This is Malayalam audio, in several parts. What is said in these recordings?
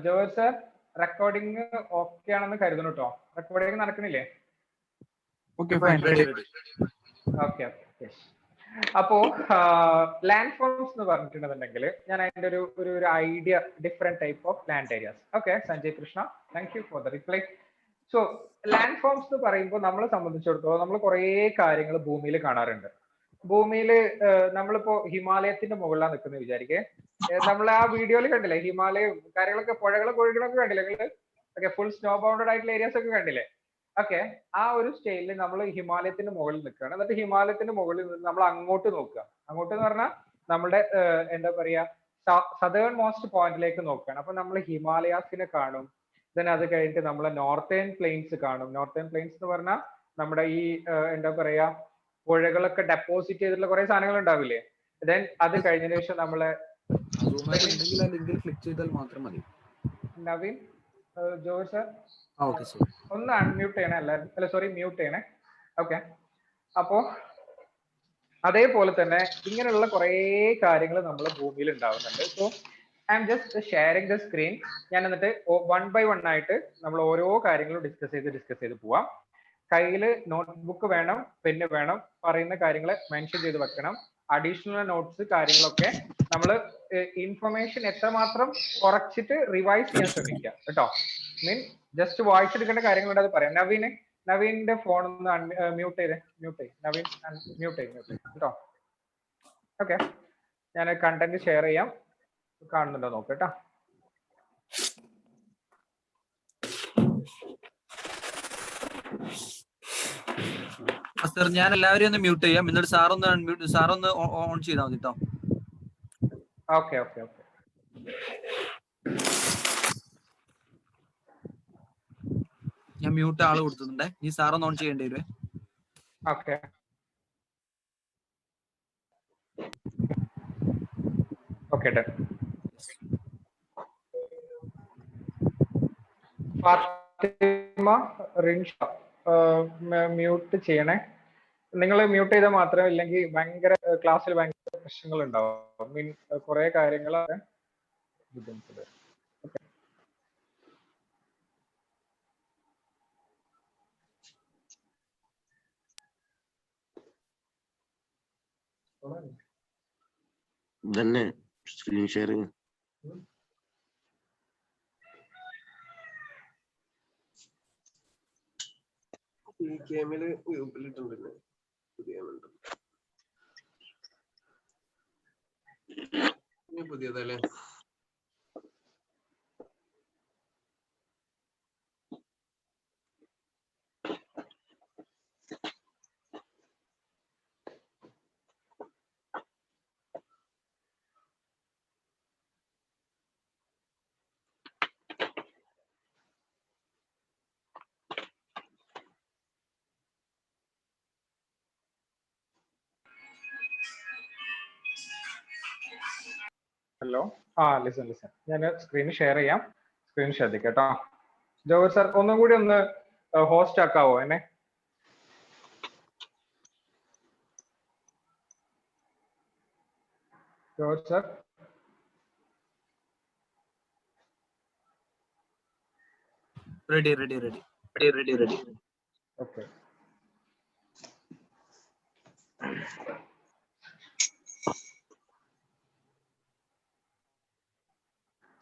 ജോയൽ സർ റെക്കോർഡിംഗ് ഓക്കെ ആണെന്ന് കരുതുന്നു കേട്ടോ. റെക്കോർഡിംഗ് നടക്കണില്ലേ? Okay fine. ഓക്കെ. അപ്പോ ലാൻഡ് ഫോംസ് എന്ന് പറഞ്ഞിട്ടുണ്ടെന്നുണ്ടെങ്കിൽ ഞാൻ അതിന്റെ ഒരു idea, different type of land areas. Okay Sanjay Krishna, thank you for the reply. So landforms എന്ന് പറയുമ്പോൾ നമ്മളെ സംബന്ധിച്ചിടത്തോളം നമ്മൾ കുറേ കാര്യങ്ങൾ ഭൂമിയിൽ കാണാറുണ്ട്. ഭൂമിയിൽ നമ്മളിപ്പോ ഹിമാലയത്തിന്റെ മുകളിലാണ് നിൽക്കുന്നത് വിചാരിക്കേ. നമ്മൾ ആ വീഡിയോയിൽ കണ്ടില്ലേ ഹിമാലയം കാര്യങ്ങളൊക്കെ, പുഴകളൊക്കെ ഒഴുകണമൊക്കെ കണ്ടില്ലേ നിങ്ങൾ? ഓക്കെ, ഫുൾ സ്നോ ബൗണ്ടഡ് ആയിട്ടുള്ള ഏരിയാസ് ഒക്കെ കണ്ടില്ലേ? ഓക്കെ, ആ ഒരു സ്റ്റൈലിൽ നമ്മൾ ഹിമാലയത്തിന്റെ മുകളിൽ നിൽക്കുകയാണ്. എന്നിട്ട് ഹിമാലയത്തിന്റെ മുകളിൽ നിന്ന് നമ്മൾ അങ്ങോട്ട് നോക്കുക. അങ്ങോട്ട് എന്ന് പറഞ്ഞാൽ നമ്മുടെ എന്താ പറയാ സദേൺ മോസ്റ്റ് പോയിന്റിലേക്ക് നോക്കുകയാണ്. അപ്പൊ നമ്മൾ ഹിമാലയാസിനെ കാണും. ദെൻ അത് കഴിഞ്ഞിട്ട് നമ്മൾ നോർത്തേൺ പ്ലെയിൻസ് കാണും. നോർത്തേൺ പ്ലെയിൻസ് എന്ന് പറഞ്ഞാൽ നമ്മുടെ ഈ എന്താ പറയാ പുഴകളൊക്കെ ഡെപ്പോസിറ്റ് ചെയ്തിട്ടുള്ള കുറെ സാധനങ്ങൾ ഉണ്ടാവില്ലേ? ദെൻ അത് കഴിഞ്ഞതിന് ശേഷം നമ്മളെ ക്ലിക്ക് ചെയ്താൽ മാത്രം മതി. നവീൻ, ജോയ് സർ ഓക്കെ ഒന്ന് അൺമ്യൂട്ട് ചെയ്യണേ എല്ലാവരും. അല്ല സോറി, മ്യൂട്ട് ചെയ്യണേ. ഓക്കെ, അപ്പോ അതേപോലെ തന്നെ ഇങ്ങനെയുള്ള കുറെ കാര്യങ്ങൾ നമ്മൾ ഭൂമിയിൽ ഉണ്ടാവുന്നുണ്ട്. So I am just sharing the screen. ഞാൻ എന്നിട്ട് 1 by 1 ആയിട്ട് നമ്മൾ ഓരോ കാര്യങ്ങളും ഡിസ്കസ് ചെയ്ത് പോവാം. കയ്യിൽ നോട്ട്ബുക്ക് വേണം, പെന്ന് വേണം, പറയുന്ന കാര്യങ്ങൾ മെൻഷൻ ചെയ്ത് വെക്കണം. അഡീഷണൽ നോട്ട്സ് കാര്യങ്ങളൊക്കെ നമ്മൾ ഇൻഫർമേഷൻ എത്രമാത്രം കുറച്ചിട്ട് റിവൈസ് ചെയ്യാൻ ശ്രമിക്കുക കേട്ടോ. മീൻ ജസ്റ്റ് വായിച്ചെടുക്കേണ്ട കാര്യങ്ങളുണ്ട്, അത് പറയാം. നവീന്റെ ഫോൺ ഒന്ന് മ്യൂട്ട് ചെയ്ത് നവീൻ മ്യൂട്ട് ചെയ്ത് കേട്ടോ. ഓക്കെ, ഞാൻ കണ്ടന്റ് ഷെയർ ചെയ്യാം, കാണുന്നുണ്ടോ നോക്ക് കേട്ടോ. സർ ഞാൻ എല്ലാവരെയും ഒന്ന് മ്യൂട്ട് ചെയ്യാം, എന്നിട്ട് സാറൊന്ന് ഓൺ ചെയ്താൽ മതി കേട്ടോ. ഓക്കെ. ഞാൻ മ്യൂട്ട് ആള് കൊടുത്തിട്ടുണ്ട്, ഈ സാറൊന്ന് ഓൺ ചെയ്യേണ്ടി വരുവേ. ഓക്കെ, ഫാത്തിമ, റിൻഷ മ്യൂട്ട് ചെയ്യണേ. നിങ്ങൾ മ്യൂട്ട് ചെയ്താൽ മാത്രമേ, ഇല്ലെങ്കിൽ ഭയങ്കര ക്ലാസ്സിൽ ഭയങ്കര പ്രശ്നങ്ങൾ ഉണ്ടാവും. മീൻ കുറെ കാര്യങ്ങളൊക്കെ ബുദ്ധിമുട്ട്. തന്നെ സ്ക്രീൻ ഷെയറിങ് ഈ ഗെയിമില് ഗ്രൂപ്പിലിട്ടുണ്ട് പുതിയതല്ലേ? Hello, listen. ഞാൻ സ്ക്രീൻ ഷെയർ ചെയ്യാം, സ്ക്രീൻ ശ്രദ്ധിക്കാം കേട്ടോ. ജോയ് സർ ഒന്നും കൂടി ഒന്ന് ഹോസ്റ്റ് ആക്കാവോ എന്നെ? Joy sir ready. Okay.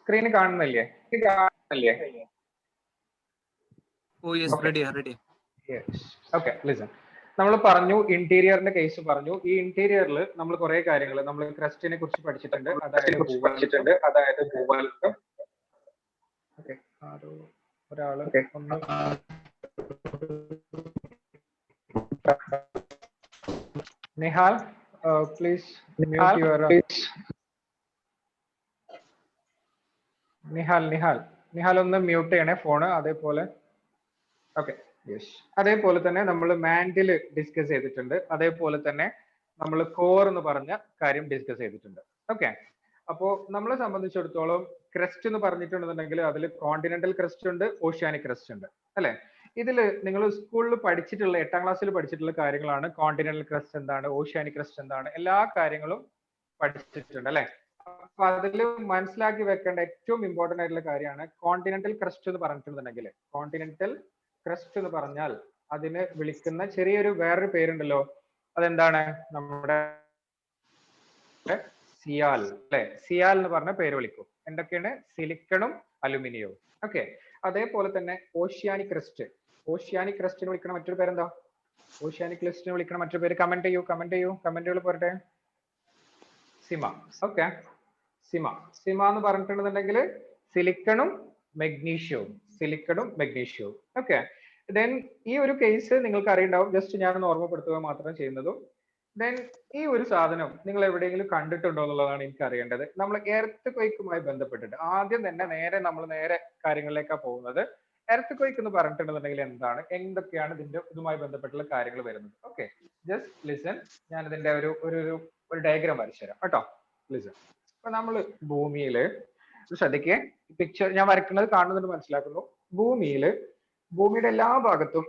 Screen കാണുന്നില്ലേ? Okay, listen. നമ്മൾ പറഞ്ഞു ഇന്റീരിയറിന്റെ കേസ് പറഞ്ഞു. ഈ ഇന്റീരിയറിൽ നമ്മൾ കുറെ കാര്യങ്ങൾ നമ്മൾ ക്രസ്റ്റിനെ കുറിച്ച് പഠിച്ചിട്ടുണ്ട്, അതായത് ഭൂവൽക്കം. ഓക്കെ, ഒരാള് ഒന്ന് Nihal, please mute your Nihal ഒന്ന് മ്യൂട്ട് ചെയ്യണേ ഫോണ്. അതേപോലെ ഓക്കെ, യെസ്. അതേപോലെ തന്നെ നമ്മൾ മാൻഡിൽ ഡിസ്കസ് ചെയ്തിട്ടുണ്ട്. അതേപോലെ തന്നെ നമ്മൾ കോർ എന്ന് പറഞ്ഞ കാര്യം ഡിസ്കസ് ചെയ്തിട്ടുണ്ട്. ഓക്കെ, അപ്പോ നമ്മളെ സംബന്ധിച്ചിടത്തോളം ക്രസ്റ്റ് എന്ന് പറഞ്ഞിട്ടുണ്ടെന്നുണ്ടെങ്കിൽ അതിൽ കോണ്ടിനെന്റൽ ക്രസ്റ്റ് ഉണ്ട്, ഓഷ്യാനിക് ക്രസ്റ്റ് ഉണ്ട്, അല്ലെ? ഇതിൽ നിങ്ങൾ സ്കൂളിൽ പഠിച്ചിട്ടുള്ള 8ാം ക്ലാസ്സിൽ പഠിച്ചിട്ടുള്ള കാര്യങ്ങളാണ്. കോണ്ടിനെന്റൽ ക്രസ്റ്റ് എന്താണ്, ഓഷ്യാനിക് ക്രസ്റ്റ് എന്താണ്, എല്ലാ കാര്യങ്ങളും പഠിച്ചിട്ടുണ്ട് അല്ലെ? അപ്പൊ അതിൽ മനസ്സിലാക്കി വെക്കേണ്ട ഏറ്റവും ഇമ്പോർട്ടന്റ് ആയിട്ടുള്ള കാര്യമാണ് കോണ്ടിനെന്റൽ ക്രസ്റ്റ് എന്ന് പറഞ്ഞിട്ടുണ്ടെങ്കിൽ, കോണ്ടിനെന്റൽ ക്രസ്റ്റ് എന്ന് പറഞ്ഞാൽ അതിന് വിളിക്കുന്ന ചെറിയൊരു വേറൊരു പേരുണ്ടല്ലോ, അതെന്താണ്? നമ്മുടെ സിയാൽ, അല്ലെ? സിയാൽ എന്ന് പറഞ്ഞ പേര് വിളിക്കും. എന്തൊക്കെയാണ്? സിലിക്കണും അലുമിനിയവും. ഓക്കെ. അതേപോലെ തന്നെ ഓഷ്യാനിക് ക്രസ്റ്റ്, ഓഷ്യാനിക് ക്രസ്റ്റിന് വിളിക്കുന്ന മറ്റൊരു പേരെന്താ? ഓഷ്യാനിക് ക്രസ്റ്റിന് വിളിക്കുന്ന മറ്റൊരു പേര് കമന്റ് ചെയ്യൂ, കമന്റുകൾ പോരട്ടെ. സിമ. ഓക്കെ, സിമ. സിമ എന്ന് പറഞ്ഞിട്ടുണ്ടെന്നുണ്ടെങ്കിൽ സിലിക്കണും മെഗ്നീഷ്യവും, സിലിക്കണും മെഗ്നീഷ്യവും. ഓക്കെ. ദെൻ ഈ ഒരു കേസ് നിങ്ങൾക്ക് അറിയുണ്ടാവും, ജസ്റ്റ് ഞാനൊന്ന് ഓർമ്മപ്പെടുത്തുക മാത്രം ചെയ്യുന്നതും. ദെൻ ഈ ഒരു സാധനം നിങ്ങൾ എവിടെയെങ്കിലും കണ്ടിട്ടുണ്ടോ എന്നുള്ളതാണ് എനിക്ക് അറിയേണ്ടത്. നമ്മൾ എർത്ത് ക്വേക്കുമായി ബന്ധപ്പെട്ടിട്ട് ആദ്യം തന്നെ നമ്മൾ നേരെ കാര്യങ്ങളിലേക്കാണ് പോകുന്നത്. എർത്ത് ക്വേക്ക് എന്ന് പറഞ്ഞിട്ടുണ്ടെന്നുണ്ടെങ്കിൽ എന്താണ്, എന്തൊക്കെയാണ് ഇതുമായി ബന്ധപ്പെട്ടുള്ള കാര്യങ്ങൾ വരുന്നത്? Okay, just listen. ഞാൻ ഇതിന്റെ ഒരു ഡയഗ്രാം വരച്ചു തരാം കേട്ടോ. ലിസൺ. അപ്പൊ നമ്മൾ ഭൂമിയില് ശ്രദ്ധിക്കേ, പിക്ചർ ഞാൻ വരയ്ക്കുന്നത് കാണുന്നുണ്ട് മനസ്സിലാക്കുന്നു. ഭൂമിയുടെ എല്ലാ ഭാഗത്തും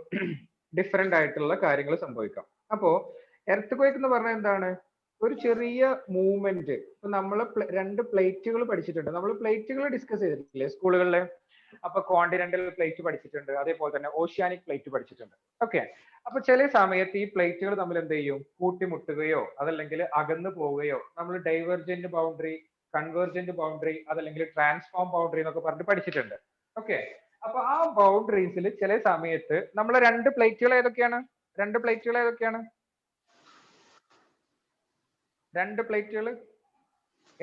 ഡിഫറെന്റ് ആയിട്ടുള്ള കാര്യങ്ങൾ സംഭവിക്കാം. അപ്പോ എർത്ത് ക്വേക്ക് എന്ന് പറഞ്ഞാൽ എന്താണ്? ഒരു ചെറിയ മൂവ്മെന്റ്. ഇപ്പൊ നമ്മൾ 2 പ്ലേറ്റുകൾ പഠിച്ചിട്ടുണ്ട്, നമ്മൾ പ്ലേറ്റുകൾ ഡിസ്കസ് ചെയ്തിട്ടില്ലേ സ്കൂളുകളിൽ? അപ്പൊ കോണ്ടിനെന്റൽ പ്ലേറ്റ് പഠിച്ചിട്ടുണ്ട്, അതേപോലെ തന്നെ ഓഷ്യാനിക് പ്ലേറ്റ് പഠിച്ചിട്ടുണ്ട്. ഓക്കെ. അപ്പൊ ചില സമയത്ത് ഈ പ്ലേറ്റുകൾ തമ്മിൽ എന്ത് ചെയ്യും? കൂട്ടിമുട്ടുകയോ അതല്ലെങ്കിൽ അകന്നു പോവുകയോ, നമ്മൾ ഡൈവർജന്റ് ബൗണ്ടറി, കൺവേർജന്റ് ബൗണ്ടറി, അതല്ലെങ്കിൽ ട്രാൻസ്ഫോം ബൗണ്ടറി എന്നൊക്കെ പറഞ്ഞിട്ട് പഠിച്ചിട്ടുണ്ട്. ഓക്കെ. അപ്പൊ ആ ബൗണ്ടറീസിൽ ചില സമയത്ത് നമ്മളെ 2 പ്ലേറ്റുകൾ ഏതൊക്കെയാണ്? 2 പ്ലേറ്റുകൾ ഏതൊക്കെയാണ്? 2 പ്ലേറ്റുകൾ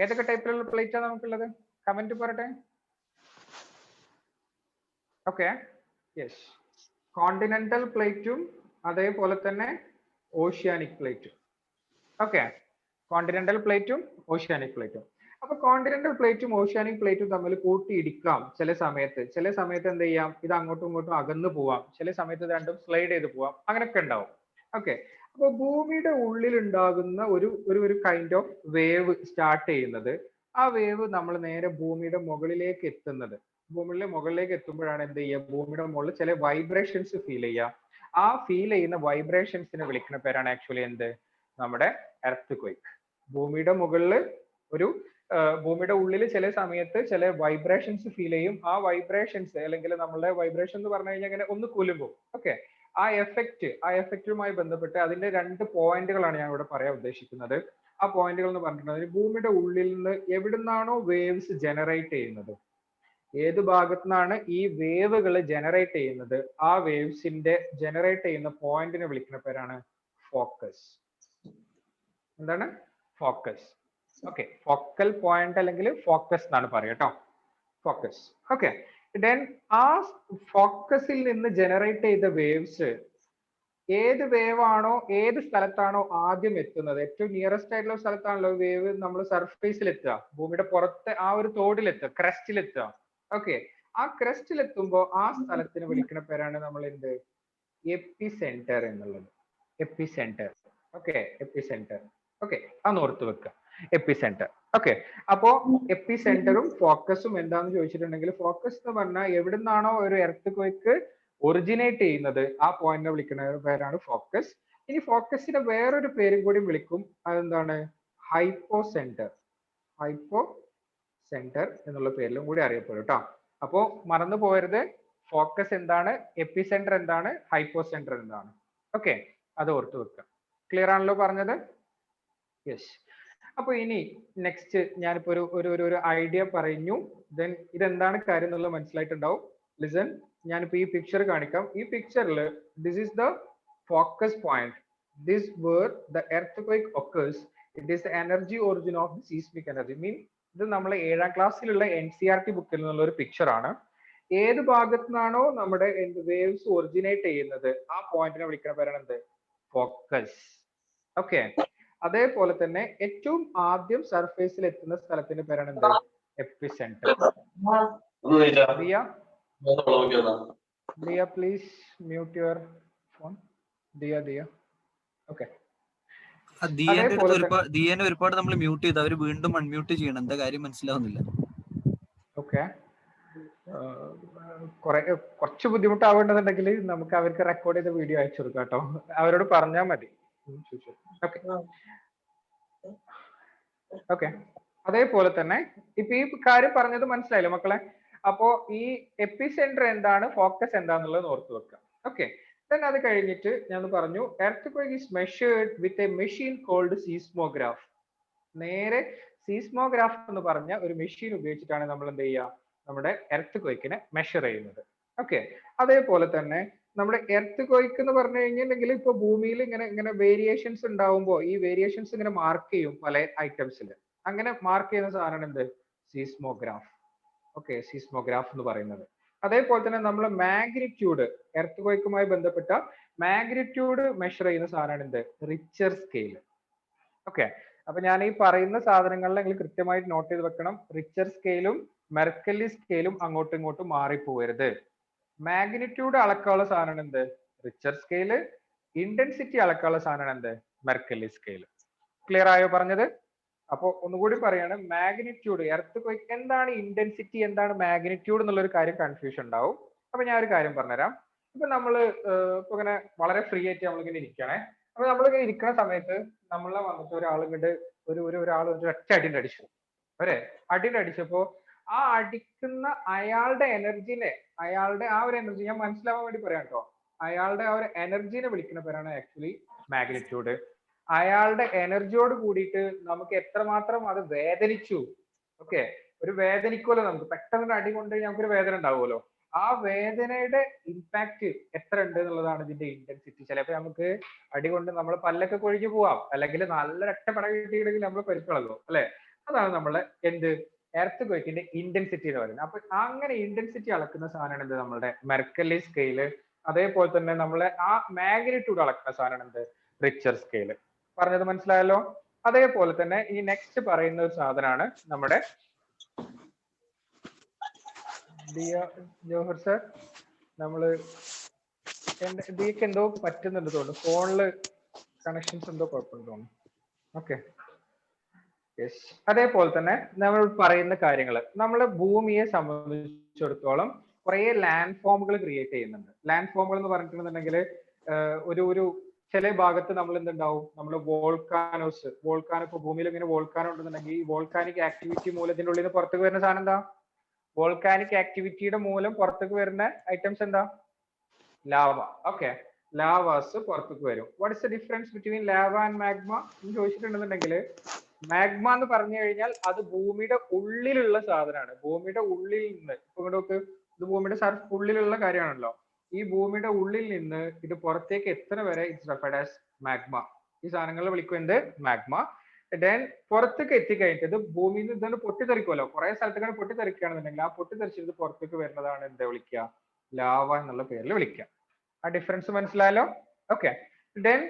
ഏതൊക്കെ ടൈപ്പിലുള്ള പ്ലേറ്റാണ് നമുക്കുള്ളത്? കമന്റ് പറയട്ടെ. Okay, yes. കോണ്ടിനെന്റൽ പ്ലേറ്റും അതേപോലെ തന്നെ ഓഷ്യാനിക് പ്ലേറ്റും. ഓക്കെ, കോണ്ടിനെന്റൽ പ്ലേറ്റും ഓഷ്യാനിക് പ്ലേറ്റും. അപ്പൊ കോണ്ടിനെന്റൽ പ്ലേറ്റും ഓഷ്യാനിക് പ്ലേറ്റും തമ്മിൽ കൂട്ടിയിടിക്കാം ചില സമയത്ത് എന്ത് ചെയ്യാം? ഇത് അങ്ങോട്ടും ഇങ്ങോട്ടും അകന്നു പോവാം, ചില സമയത്ത് ഇത് രണ്ടും സ്ലൈഡ് ചെയ്ത് പോവാം, അങ്ങനെയൊക്കെ ഉണ്ടാവും. ഓക്കെ. അപ്പൊ ഭൂമിയുടെ ഉള്ളിൽ ഉണ്ടാകുന്ന ഒരു കൈൻഡ് ഓഫ് വേവ് സ്റ്റാർട്ട് ചെയ്യുന്നത്, ആ വേവ് നമ്മൾ നേരെ ഭൂമിയുടെ മുകളിലേക്ക് എത്തുന്നത്, ഭൂമിയുടെ മുകളിലേക്ക് എത്തുമ്പോഴാണ് എന്ത് ചെയ്യുക? ഭൂമിയുടെ മുകളിൽ ചില വൈബ്രേഷൻസ് ഫീൽ ചെയ്യുക. ആ ഫീൽ ചെയ്യുന്ന വൈബ്രേഷൻസിനെ വിളിക്കുന്ന പേരാണ് ആക്ച്വലി എന്ത്? നമ്മുടെ എർത്ത് ക്വേക്ക്. ഭൂമിയുടെ മുകളിൽ ഭൂമിയുടെ ഉള്ളിൽ ചില സമയത്ത് ചില വൈബ്രേഷൻസ് ഫീൽ ചെയ്യും. ആ വൈബ്രേഷൻസ് അല്ലെങ്കിൽ നമ്മളുടെ വൈബ്രേഷൻ എന്ന് പറഞ്ഞു കഴിഞ്ഞാൽ ഇങ്ങനെ ഒന്ന് കുലുങ്ങും. ഓക്കെ. ആ എഫക്റ്റുമായി ബന്ധപ്പെട്ട് അതിന്റെ 2 പോയിന്റുകളാണ് ഞാൻ ഇവിടെ പറയാൻ ഉദ്ദേശിക്കുന്നത്. ആ പോയിന്റുകൾ എന്ന് പറഞ്ഞിട്ടുണ്ടെങ്കിൽ ഭൂമിയുടെ ഉള്ളിൽ നിന്ന് എവിടുന്നാണോ വേവ്സ് ജനറേറ്റ് ചെയ്യുന്നത്, ഏത് ഭാഗത്തു നിന്നാണ് ഈ വേവുകൾ ജനറേറ്റ് ചെയ്യുന്നത്, ആ വേവ്സിന്റെ ജനറേറ്റ് ചെയ്യുന്ന പോയിന്റിനെ വിളിക്കുന്ന പേരാണ് ഫോക്കസ്. എന്താണ്? ഫോക്കസ്. ഓക്കെ, ഫോക്കൽ പോയിന്റ് അല്ലെങ്കിൽ ഫോക്കസ് എന്നാണ് പറയുക കേട്ടോ. ഫോക്കസ്. ഓക്കെ. ദെൻ ആ ഫോക്കസിൽ നിന്ന് ജനറേറ്റ് ചെയ്ത വേവ്സ് ഏത് വേവ് ആണോ, ഏത് സ്ഥലത്താണോ ആദ്യം എത്തുന്നത്, ഏറ്റവും നിയറസ്റ്റ് ആയിട്ടുള്ള സ്ഥലത്താണല്ലോ വേവ് നമ്മൾ സർഫേസിൽ എത്തുക, ഭൂമിയുടെ പുറത്തെ ആ ഒരു തോടിലെത്തുക, ക്രസ്റ്റിലെത്തുക. ഓക്കെ. ആ ക്രസ്റ്റിലെത്തുമ്പോൾ ആ സ്ഥലത്തിന് വിളിക്കുന്ന പേരാണ് നമ്മൾ എന്ത്? എപ്പിസെന്റർ എന്നുള്ളത്. എപ്പിസെന്റർ. Okay, epicentre. ഓക്കെ, അതൊന്ന് ഓർത്ത് വെക്കുക, എപ്പിസെന്റർ. ഓക്കെ. അപ്പോ എപ്പിസെന്ററും ഫോക്കസും എന്താണെന്ന് ചോദിച്ചിട്ടുണ്ടെങ്കിൽ, ഫോക്കസ് എന്ന് പറഞ്ഞാൽ എവിടുന്നാണോ ഒരു എർത്ത് ക്വേക്ക് ഒറിജിനേറ്റ് ചെയ്യുന്നത്, ആ പോയിന്റിനെ വിളിക്കുന്ന പേരാണ് ഫോക്കസ്. ഇനി ഫോക്കസിന് വേറൊരു പേരും കൂടി വിളിക്കും, അതെന്താണ്? ഹൈപ്പോസെന്റർ. ഹൈപ്പോസെന്റർ എന്നുള്ള പേരിലും കൂടി അറിയപ്പെടും കേട്ടോ. അപ്പോ മറന്നു പോകരുത്, ഫോക്കസ് എന്താണ്, എപ്പിസെന്റർ എന്താണ്, ഹൈപ്പോസെന്റർ എന്താണ്. ഓക്കെ, അത് ഓർത്ത് വെക്കുക. ക്ലിയർ ആണല്ലോ പറഞ്ഞത്? യെസ്. അപ്പൊ ഇനി നെക്സ്റ്റ് ഞാനിപ്പോ ഒരു ഐഡിയ പറഞ്ഞു. ദെൻ ഇതെന്താണ് കാര്യം എന്നുള്ളത് മനസ്സിലായിട്ടുണ്ടാവും. ലിസൺ, ഞാനിപ്പോ ഈ പിക്ചർ കാണിക്കാം. ഈ പിക്ചറിൽ this is the focus point. This where the earth occurs. It is the energy origin of the seismic energy. Mean ഇത് നമ്മൾ 7ാം ക്ലാസ്സിലുള്ള NCERT ബുക്കിൽ നിന്നുള്ള ഒരു പിക്ചറാണ്. ഏത് ഭാഗത്തു നിന്നാണോ നമ്മുടെ വേവ്സ് ഒറിജിനേറ്റ് ചെയ്യുന്നത്, ആ പോയിന്റിനെ വിളിക്കുന്ന പേരാണ് എന്ത്? ഫോക്കസ്. ഓക്കെ. അതേപോലെ തന്നെ ഏറ്റവും ആദ്യം സർഫേസിൽ എത്തുന്ന സ്ഥലത്തിന്റെ പേരാണ് എന്ത്? Epicentre. Diya please mute your phone. Diya. Okay. ദിയനെ ഒരുപാട് നമ്മൾ മ്യൂട്ട് ചെയ്ത് അവര് വീണ്ടും അൺമ്യൂട്ട് ചെയ്യണം. എന്താ കാര്യം മനസ്സിലാവുന്നില്ല. ഓക്കെ. കുറച്ച് ബുദ്ധിമുട്ടാവേണ്ടതുണ്ടെങ്കിൽ നമുക്ക് അവർക്ക് റെക്കോർഡ് ചെയ്ത വീഡിയോ അയച്ചു കൊടുക്കാം കേട്ടോ. അവരോട് പറഞ്ഞാൽ മതി. ഓക്കെ. അതേപോലെ തന്നെ ഇപ്പൊ ഈ കാര്യം പറഞ്ഞത് മനസ്സിലായല്ലോ മക്കളെ? അപ്പോ ഈ എപ്പിസെന്റർ എന്താണ്, ഫോക്കസ് എന്താന്നുള്ളത് ഓർത്ത് വെക്കുക. ഓക്കെ, then അത് കഴിഞ്ഞിട്ട് ഞാൻ പറഞ്ഞു earthquake is measured with a machine called seismograph. നേരെ സീസ്മോഗ്രാഫ് എന്ന് പറഞ്ഞ ഒരു മെഷീൻ ഉപയോഗിച്ചിട്ടാണ് നമ്മൾ എന്ത് ചെയ്യുക, നമ്മുടെ എർത്ത് മെഷർ ചെയ്യുന്നത്. ഓക്കെ, അതേപോലെ തന്നെ നമ്മുടെ എർത്ത് ക്വേക്ക് എന്ന് പറഞ്ഞു കഴിഞ്ഞിട്ടുണ്ടെങ്കിൽ ഇപ്പൊ ഭൂമിയിൽ ഇങ്ങനെ ഇങ്ങനെ വേരിയേഷൻസ് ഉണ്ടാവുമ്പോൾ ഈ വേരിയേഷൻസ് ഇങ്ങനെ മാർക്ക് ചെയ്യും പല ഐറ്റംസിൽ. അങ്ങനെ മാർക്ക് ചെയ്യുന്ന സാധനമാണ് എന്ത്, സീസ്മോഗ്രാഫ്. ഓക്കെ, സീസ്മോഗ്രാഫ് എന്ന് പറയുന്നത്. അതേപോലെ തന്നെ നമ്മൾ മാഗ്നിറ്റ്യൂഡ്, എർത്ത് ക്വേക്കുമായി ബന്ധപ്പെട്ട മാഗ്നിറ്റ്യൂഡ് മെഷർ ചെയ്യുന്ന സാധനമാണ് എന്ത്, റിച്ചർ സ്കെയിൽ. ഓക്കെ, അപ്പൊ ഞാൻ ഈ പറയുന്ന സാധനങ്ങളിൽ നിങ്ങൾ കൃത്യമായിട്ട് നോട്ട് ചെയ്ത് വെക്കണം. റിച്ചർ സ്കെയിലും മെർക്കലി സ്കെയിലും അങ്ങോട്ടും ഇങ്ങോട്ടും മാറിപ്പോകരുത്. മാഗ്നിറ്റ്യൂഡ് അളക്കാനുള്ള സാധനമാണ് എന്ത്, റിച്ചർ സ്കെയില്. ഇന്റൻസിറ്റി അളക്കാനുള്ള സാധനമാണ് എന്ത്, മെർക്കലി സ്കെയില്. ക്ലിയർ ആയോ പറഞ്ഞത്? അപ്പൊ ഒന്നുകൂടി പറയാണ്, മാഗ്നിറ്റ്യൂഡ്, എർത്ത് ക്വേക്ക് എന്താണ് ഇന്റൻസിറ്റി, എന്താണ് മാഗ്നിറ്റ്യൂഡ് എന്നുള്ളൊരു കാര്യം കൺഫ്യൂഷൻ ഉണ്ടാവും. അപ്പൊ ഞാൻ ഒരു കാര്യം പറഞ്ഞുതരാം. ഇപ്പൊ നമ്മള് ഇപ്പൊ ഇങ്ങനെ വളരെ ഫ്രീ ആയിട്ട് നമ്മളിങ്ങനെ ഇരിക്കണേ. അപ്പൊ നമ്മളിങ്ങനെ ഇരിക്കുന്ന സമയത്ത് നമ്മളെ വന്നിട്ട് ഒരാളിങ്ങോട്ട് ഒരാൾ ഒറ്റ അടിന്റെ അടിച്ചു, അടിന്റെ അടിച്ചപ്പോ ആ അടിക്കുന്ന അയാളുടെ എനർജിനെ, അയാളുടെ ആ ഒരു എനർജി ഞാൻ മനസ്സിലാവാൻ വേണ്ടി പറയാം കേട്ടോ, അയാളുടെ ആ ഒരു എനർജിനെ വിളിക്കുന്ന പേരാണ് ആക്ച്വലി മാഗ്നിറ്റ്യൂഡ്. അയാളുടെ എനർജിയോട് കൂടിയിട്ട് നമുക്ക് എത്രമാത്രം അത് വേദനിച്ചു. ഓക്കെ, ഒരു വേദനിക്കുമല്ലോ, നമുക്ക് പെട്ടെന്ന് അടി കൊണ്ട് നമുക്കൊരു വേദന ഉണ്ടാവുമല്ലോ, ആ വേദനയുടെ ഇമ്പാക്ട് എത്ര ഉണ്ട് എന്നുള്ളതാണ് ഇതിന്റെ ഇന്റൻസിറ്റി. ചിലപ്പോ നമുക്ക് അടി കൊണ്ട് നമ്മൾ പല്ലൊക്കെ കൊഴിഞ്ഞു പോവാം, അല്ലെങ്കിൽ നല്ല രക്ഷപ്പെട കിട്ടിയില്ലെങ്കിൽ നമ്മൾ പരിക്കളല്ലോ, അല്ലെ? അതാണ് നമ്മളെ എന്ത്, എർത്ത് ക്വേക്കിന്റെ ഇന്റൻസിറ്റി എന്ന് പറയുന്നത്. അപ്പൊ അങ്ങനെ ഇന്റൻസിറ്റി അളക്കുന്ന സാധനമാണ് എന്ത്, നമ്മുടെ മെർക്കലി സ്കെയില്. അതേപോലെ തന്നെ നമ്മളെ ആ മാഗ്നിറ്റ്യൂഡ് അളക്കുന്ന സാധനമാണ് എന്ത്, റിച്ചർ സ്കെയില്. പറഞ്ഞത് മനസ്സിലായല്ലോ? അതേപോലെ തന്നെ ഈ നെക്സ്റ്റ് പറയുന്ന ഒരു സാധനമാണ് നമ്മുടെ ജോഹർ സർ, നമ്മള് ഇതിക്ക് എന്തോ പറ്റുന്നുണ്ട് തോന്നുന്നു, ഫോണില് കണക്ഷൻസ് എന്തോ കുഴപ്പമുണ്ട് തോന്നുന്നു. Okay, yes. അതേപോലെ തന്നെ നമ്മൾ പറയുന്ന കാര്യങ്ങൾ, നമ്മളെ ഭൂമിയെ സംബന്ധിച്ചിടത്തോളം കുറെ ലാൻഡ് ഫോമുകൾ ക്രിയേറ്റ് ചെയ്യുന്നുണ്ട്. ലാൻഡ് ഫോമുകൾ എന്ന് പറഞ്ഞിട്ടുണ്ടെങ്കിൽ ഒരു ചില ഭാഗത്ത് നമ്മൾ എന്തുണ്ടാവും, നമ്മൾ വോൾക്കാനോസ്, വോൾക്കാനോ, ഇപ്പൊ ഭൂമിയിൽ ഇങ്ങനെ വോൾക്കാനോ ഉണ്ടെന്നുണ്ടെങ്കിൽ ഈ വോൾക്കാനിക് ആക്ടിവിറ്റി മൂലം ഇതിന്റെ ഉള്ളിൽ നിന്ന് പുറത്തേക്ക് വരുന്ന സാധനം എന്താ, വോൾക്കാനിക് ആക്ടിവിറ്റിയുടെ മൂലം പുറത്തേക്ക് വരുന്ന ഐറ്റംസ് എന്താ, ലാവ. ഓക്കെ, ലാവാസ് പുറത്തേക്ക് വരും. What is the difference between lava and magma എന്ന് ചോദിച്ചിട്ടുണ്ടെന്നുണ്ടെങ്കിൽ, മാഗ്മ എന്ന് പറഞ്ഞു കഴിഞ്ഞാൽ അത് ഭൂമിയുടെ ഉള്ളിലുള്ള സാധനമാണ്. ഭൂമിയുടെ ഉള്ളിൽ നിന്ന് ഇപ്പൊ ഇങ്ങോട്ട് ഇത് ഭൂമിയുടെ ഉള്ളിലുള്ള കാര്യമാണല്ലോ. ഈ ഭൂമിയുടെ ഉള്ളിൽ നിന്ന് ഇത് പുറത്തേക്ക് എത്തുന്ന വരെ ഇറ്റ്സ് റെഫർഡ് ആസ് മാഗ്മ. ഈ സാധനങ്ങളെ വിളിക്കും എന്ത്, മാഗ്മ. ദെൻ പുറത്തേക്ക് എത്തിക്കഴിഞ്ഞിട്ട് ഇത് ഭൂമിയിൽ നിന്ന് ഇതുകൊണ്ട് പൊട്ടിത്തെറിക്കുമല്ലോ, കുറെ സ്ഥലത്തേക്കാണ് പൊട്ടിത്തെറിക്കുകയാണെന്നുണ്ടെങ്കിൽ ആ പൊട്ടിത്തെറിച്ചിട്ട് പുറത്തേക്ക് വരുന്നതാണ് എന്താ വിളിക്കുക, ലാവ എന്നുള്ള പേരിൽ വിളിക്കുക. ആ ഡിഫറൻസ് മനസ്സിലായല്ലോ? ഓക്കെ, ദെൻ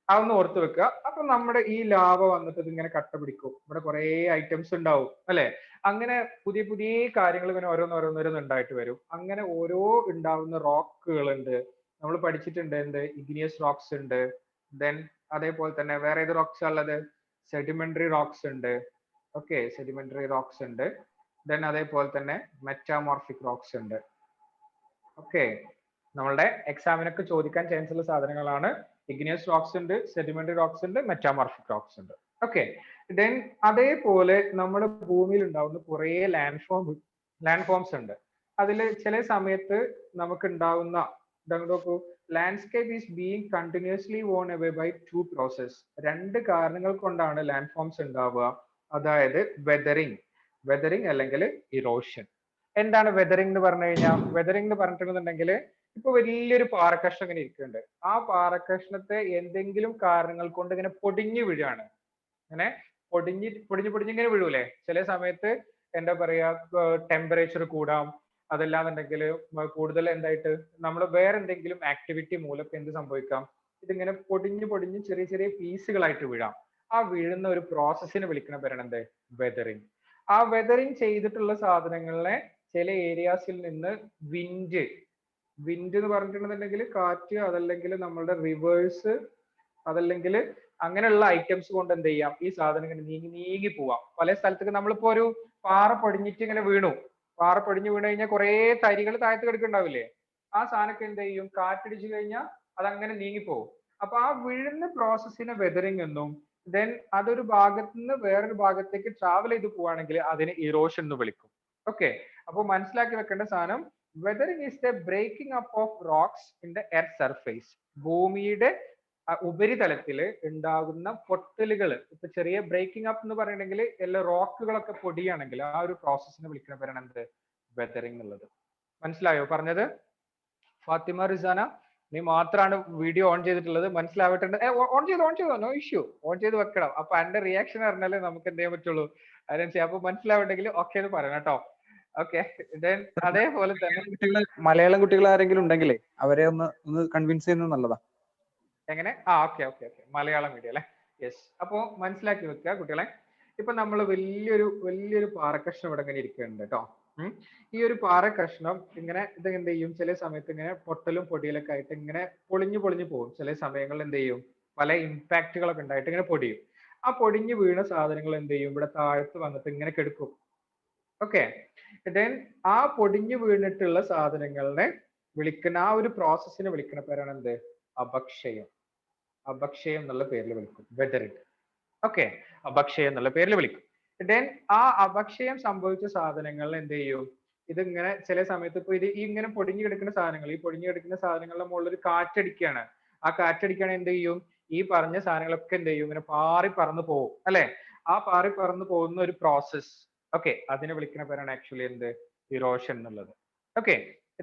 അതൊന്ന് ഓർത്ത് വെക്കുക. അപ്പൊ നമ്മുടെ ഈ ലാവ വന്നിട്ട് ഇതിങ്ങനെ കട്ട പിടിക്കും, ഇവിടെ കുറെ ഐറ്റംസ് ഉണ്ടാവും, അല്ലെ? അങ്ങനെ പുതിയ പുതിയ കാര്യങ്ങൾ ഇങ്ങനെ ഓരോന്നോരോന്നോരോന്ന് ഉണ്ടായിട്ട് വരും. അങ്ങനെ ഓരോ ഉണ്ടാവുന്ന റോക്കുകൾ ഉണ്ട്, നമ്മൾ പഠിച്ചിട്ടുണ്ട്. എന്ത്, ഇഗ്നിയസ് റോക്സ് ഉണ്ട്. ദെൻ അതേപോലെ തന്നെ വേറെ ഏത് റോക്സ് ഉള്ളത്, സെഡിമെന്ററി റോക്സ് ഉണ്ട്. ഓക്കെ, സെഡിമെന്ററി റോക്സ് ഉണ്ട്. ദെൻ അതേപോലെ തന്നെ മെറ്റാമോർഫിക് റോക്സ് ഉണ്ട്. ഓക്കെ, നമ്മളുടെ എക്സാമിനൊക്കെ ചോദിക്കാൻ ചാൻസ് ഉള്ള സാധനങ്ങളാണ്. ഇഗ്നിയസ് റോക്സ് ഉണ്ട്, സെഡിമെന്ററി റോക്സ് ഉണ്ട്, മെറ്റാമോർഫിക് റോക്സ് ഉണ്ട്. ഓക്കെ, ദെൻ അതേപോലെ നമ്മുടെ ഭൂമിയിൽ ഉണ്ടാവുന്ന കുറെ ലാൻഡ് ഫോംസ് ഉണ്ട്. അതിൽ ചില സമയത്ത് നമുക്ക് ഉണ്ടാവുന്ന landscape is being continuously worn away by two process. രണ്ട് കാരണങ്ങൾ കൊണ്ടാണ് ലാൻഡ് ഫോംസ് ഉണ്ടാവുക. അതായത് വെതറിങ് അല്ലെങ്കിൽ ഇറോഷൻ. എന്താണ് വെതറിങ് എന്ന് പറഞ്ഞു കഴിഞ്ഞാൽ, വെതറിങ് എന്ന് പറഞ്ഞിട്ടുണ്ടെങ്കിൽ ഇപ്പൊ വലിയൊരു പാറക്കഷ്ണം ഇങ്ങനെ ഇരിക്കുന്നുണ്ട്, ആ പാറക്കഷ്ണത്തെ എന്തെങ്കിലും കാരണങ്ങൾ കൊണ്ട് ഇങ്ങനെ പൊടിഞ്ഞു വീഴാണ്. ഇങ്ങനെ പൊടിഞ്ഞിങ്ങനെ വീഴൂലേ? ചില സമയത്ത് എന്താ പറയാ, ടെമ്പറേച്ചർ കൂടാം, അതല്ലാന്നുണ്ടെങ്കിൽ കൂടുതൽ എന്തായിട്ട് നമ്മൾ വേറെ എന്തെങ്കിലും ആക്ടിവിറ്റി മൂലം എന്ത് സംഭവിക്കാം, ഇതിങ്ങനെ പൊടിഞ്ഞ് ചെറിയ ചെറിയ പീസുകളായിട്ട് വീഴാം. ആ വീഴുന്ന ഒരു പ്രോസസ്സിനെ വിളിക്കുന്ന പേരാണ് എന്ത്, വെതറിങ്. ആ വെതറിങ് ചെയ്തിട്ടുള്ള സാധനങ്ങളെ ചില ഏരിയാസിൽ നിന്ന് വിൻഡ് എന്ന് പറഞ്ഞിട്ടുണ്ടെന്നുണ്ടെങ്കിൽ കാറ്റ്, അതല്ലെങ്കിൽ നമ്മളുടെ റിവേഴ്സ്, അതല്ലെങ്കിൽ അങ്ങനെയുള്ള ഐറ്റംസ് കൊണ്ട് എന്ത് ചെയ്യാം, ഈ സാധനം ഇങ്ങനെ നീങ്ങി പോവാം. പല സ്ഥലത്തേക്ക് നമ്മളിപ്പോ ഒരു പാറ പൊടിഞ്ഞിട്ട് ഇങ്ങനെ വീണു, പാറ പൊടിഞ്ഞു വീണ് കഴിഞ്ഞാൽ കുറെ തരികൾ താഴത്ത് കിടക്കുന്നുണ്ടാവില്ലേ, ആ സാധനമൊക്കെ എന്ത് ചെയ്യും, കാറ്റടിച്ചു കഴിഞ്ഞാൽ അതങ്ങനെ നീങ്ങിപ്പോവും. അപ്പൊ ആ വീഴുന്ന പ്രോസസ്സിനെ വെതറിങ് എന്നും ദെൻ അതൊരു ഭാഗത്ത് നിന്ന് വേറൊരു ഭാഗത്തേക്ക് ട്രാവൽ ചെയ്ത് പോവാണെങ്കിൽ അതിനെ ഇറോഷൻ എന്ന് വിളിക്കും. ഓക്കെ, അപ്പൊ മനസ്സിലാക്കി വെക്കേണ്ട സാധനം weathering is the breaking up of rocks in the earth surface. ഭൂമിയുടെ ഉപരിതലത്തിൽ ഉണ്ടാകുന്ന പൊട്ടലുകൾ, ഇപ്പൊ ചെറിയ ബ്രേക്കിംഗ് അപ്പ് എന്ന് പറയണമെങ്കിൽ എല്ലാ റോക്കുകളൊക്കെ പൊടിയാണെങ്കിൽ ആ ഒരു പ്രോസസ്സിനെ വിളിക്കുന്ന പേരാണ് എന്ത്, വെതറിംഗ് എന്നുള്ളത്. മനസ്സിലായോ പറഞ്ഞത്? ഫാത്തിമ റിസാന, നീ മാത്രമാണ് വീഡിയോ ഓൺ ചെയ്തിട്ടുള്ളത്, മനസ്സിലാവട്ടെ. ഓൺ ചെയ്തോ, നോ ഇഷ്യൂ, ഓൺ ചെയ്ത് വെക്കണം. അപ്പൊ എന്റെ റിയാക്ഷൻ അറിഞ്ഞാലേ നമുക്ക് എന്ത് ചെയ്യാൻ പറ്റുള്ളൂ, അതിനനുസരിച്ച്. അപ്പൊ മനസ്സിലാവട്ടെങ്കിൽ ഓക്കെ എന്ന് പറയണം കേട്ടോ. ഓക്കെ, അതേപോലെ തന്നെ മലയാളം കുട്ടികൾ ആരെങ്കിലും ഉണ്ടെങ്കിലേ അവരെ ഒന്ന് കൺവിൻസ് ചെയ്യുന്നത് നല്ലതാ. എങ്ങനെ? ഓക്കെ, മലയാളം മീഡിയം അല്ലെ? യെസ്. അപ്പോ മനസ്സിലാക്കി വെക്കുക കുട്ടികളെ. ഇപ്പൊ നമ്മൾ വലിയൊരു പാറക്കഷ്ണം ഇവിടെ ഇങ്ങനെ ഇരിക്കുന്നുണ്ട് കേട്ടോ. ഈ ഒരു പാറ കഷ്ണം ഇങ്ങനെ ഇത് എന്ത് ചെയ്യും, ചില സമയത്ത് ഇങ്ങനെ പൊട്ടലും പൊടിയിലൊക്കെ ആയിട്ട് ഇങ്ങനെ പൊളിഞ്ഞു പോകും. ചില സമയങ്ങളിൽ എന്ത് ചെയ്യും, പല ഇമ്പാക്റ്റുകളൊക്കെ ഉണ്ടായിട്ട് ഇങ്ങനെ പൊടിയും. ആ പൊടിഞ്ഞു വീണ സാധനങ്ങൾ എന്ത് ചെയ്യും, ഇവിടെ താഴത്ത് വന്നിട്ട് ഇങ്ങനെ കെടുക്കും. ഓക്കെ, ദെൻ ആ പൊടിഞ്ഞു വീണിട്ടുള്ള സാധനങ്ങളെ വിളിക്കുന്ന ആ ഒരു പ്രോസസ്സിനെ വിളിക്കുന്ന പേരാണ് എന്ത്, അപക്ഷയം. അപക്ഷയം എന്നുള്ള പേരിൽ വിളിക്കും, വെതറിംഗ്. ഓക്കെ, അപക്ഷയം എന്നുള്ള പേരിൽ വിളിക്കും. ദെൻ ആ അപക്ഷയം സംഭവിച്ച സാധനങ്ങൾ എന്ത് ചെയ്യും, ഇതിങ്ങനെ ചില സമയത്ത് ഇപ്പൊ ഇത് ഇങ്ങനെ പൊടിഞ്ഞു കിടക്കുന്ന സാധനങ്ങൾ, ഈ പൊടിഞ്ഞു കിടക്കുന്ന സാധനങ്ങളുടെ മുകളിൽ ഒരു കാറ്റടിക്കുകയാണ്. ആ കാറ്റടിക്കുകയാണെങ്കിൽ എന്ത് ചെയ്യും, ഈ പറഞ്ഞ സാധനങ്ങളൊക്കെ എന്ത് ചെയ്യും, ഇങ്ങനെ പാറി പറന്ന് പോകും അല്ലെ? ആ പാറി പറന്ന് പോകുന്ന ഒരു പ്രോസസ്, ഓക്കെ, അതിനെ വിളിക്കുന്ന പേരാണ് ആക്ച്വലി എന്ത്, ഇറോഷൻ എന്നുള്ളത്. ഓക്കെ,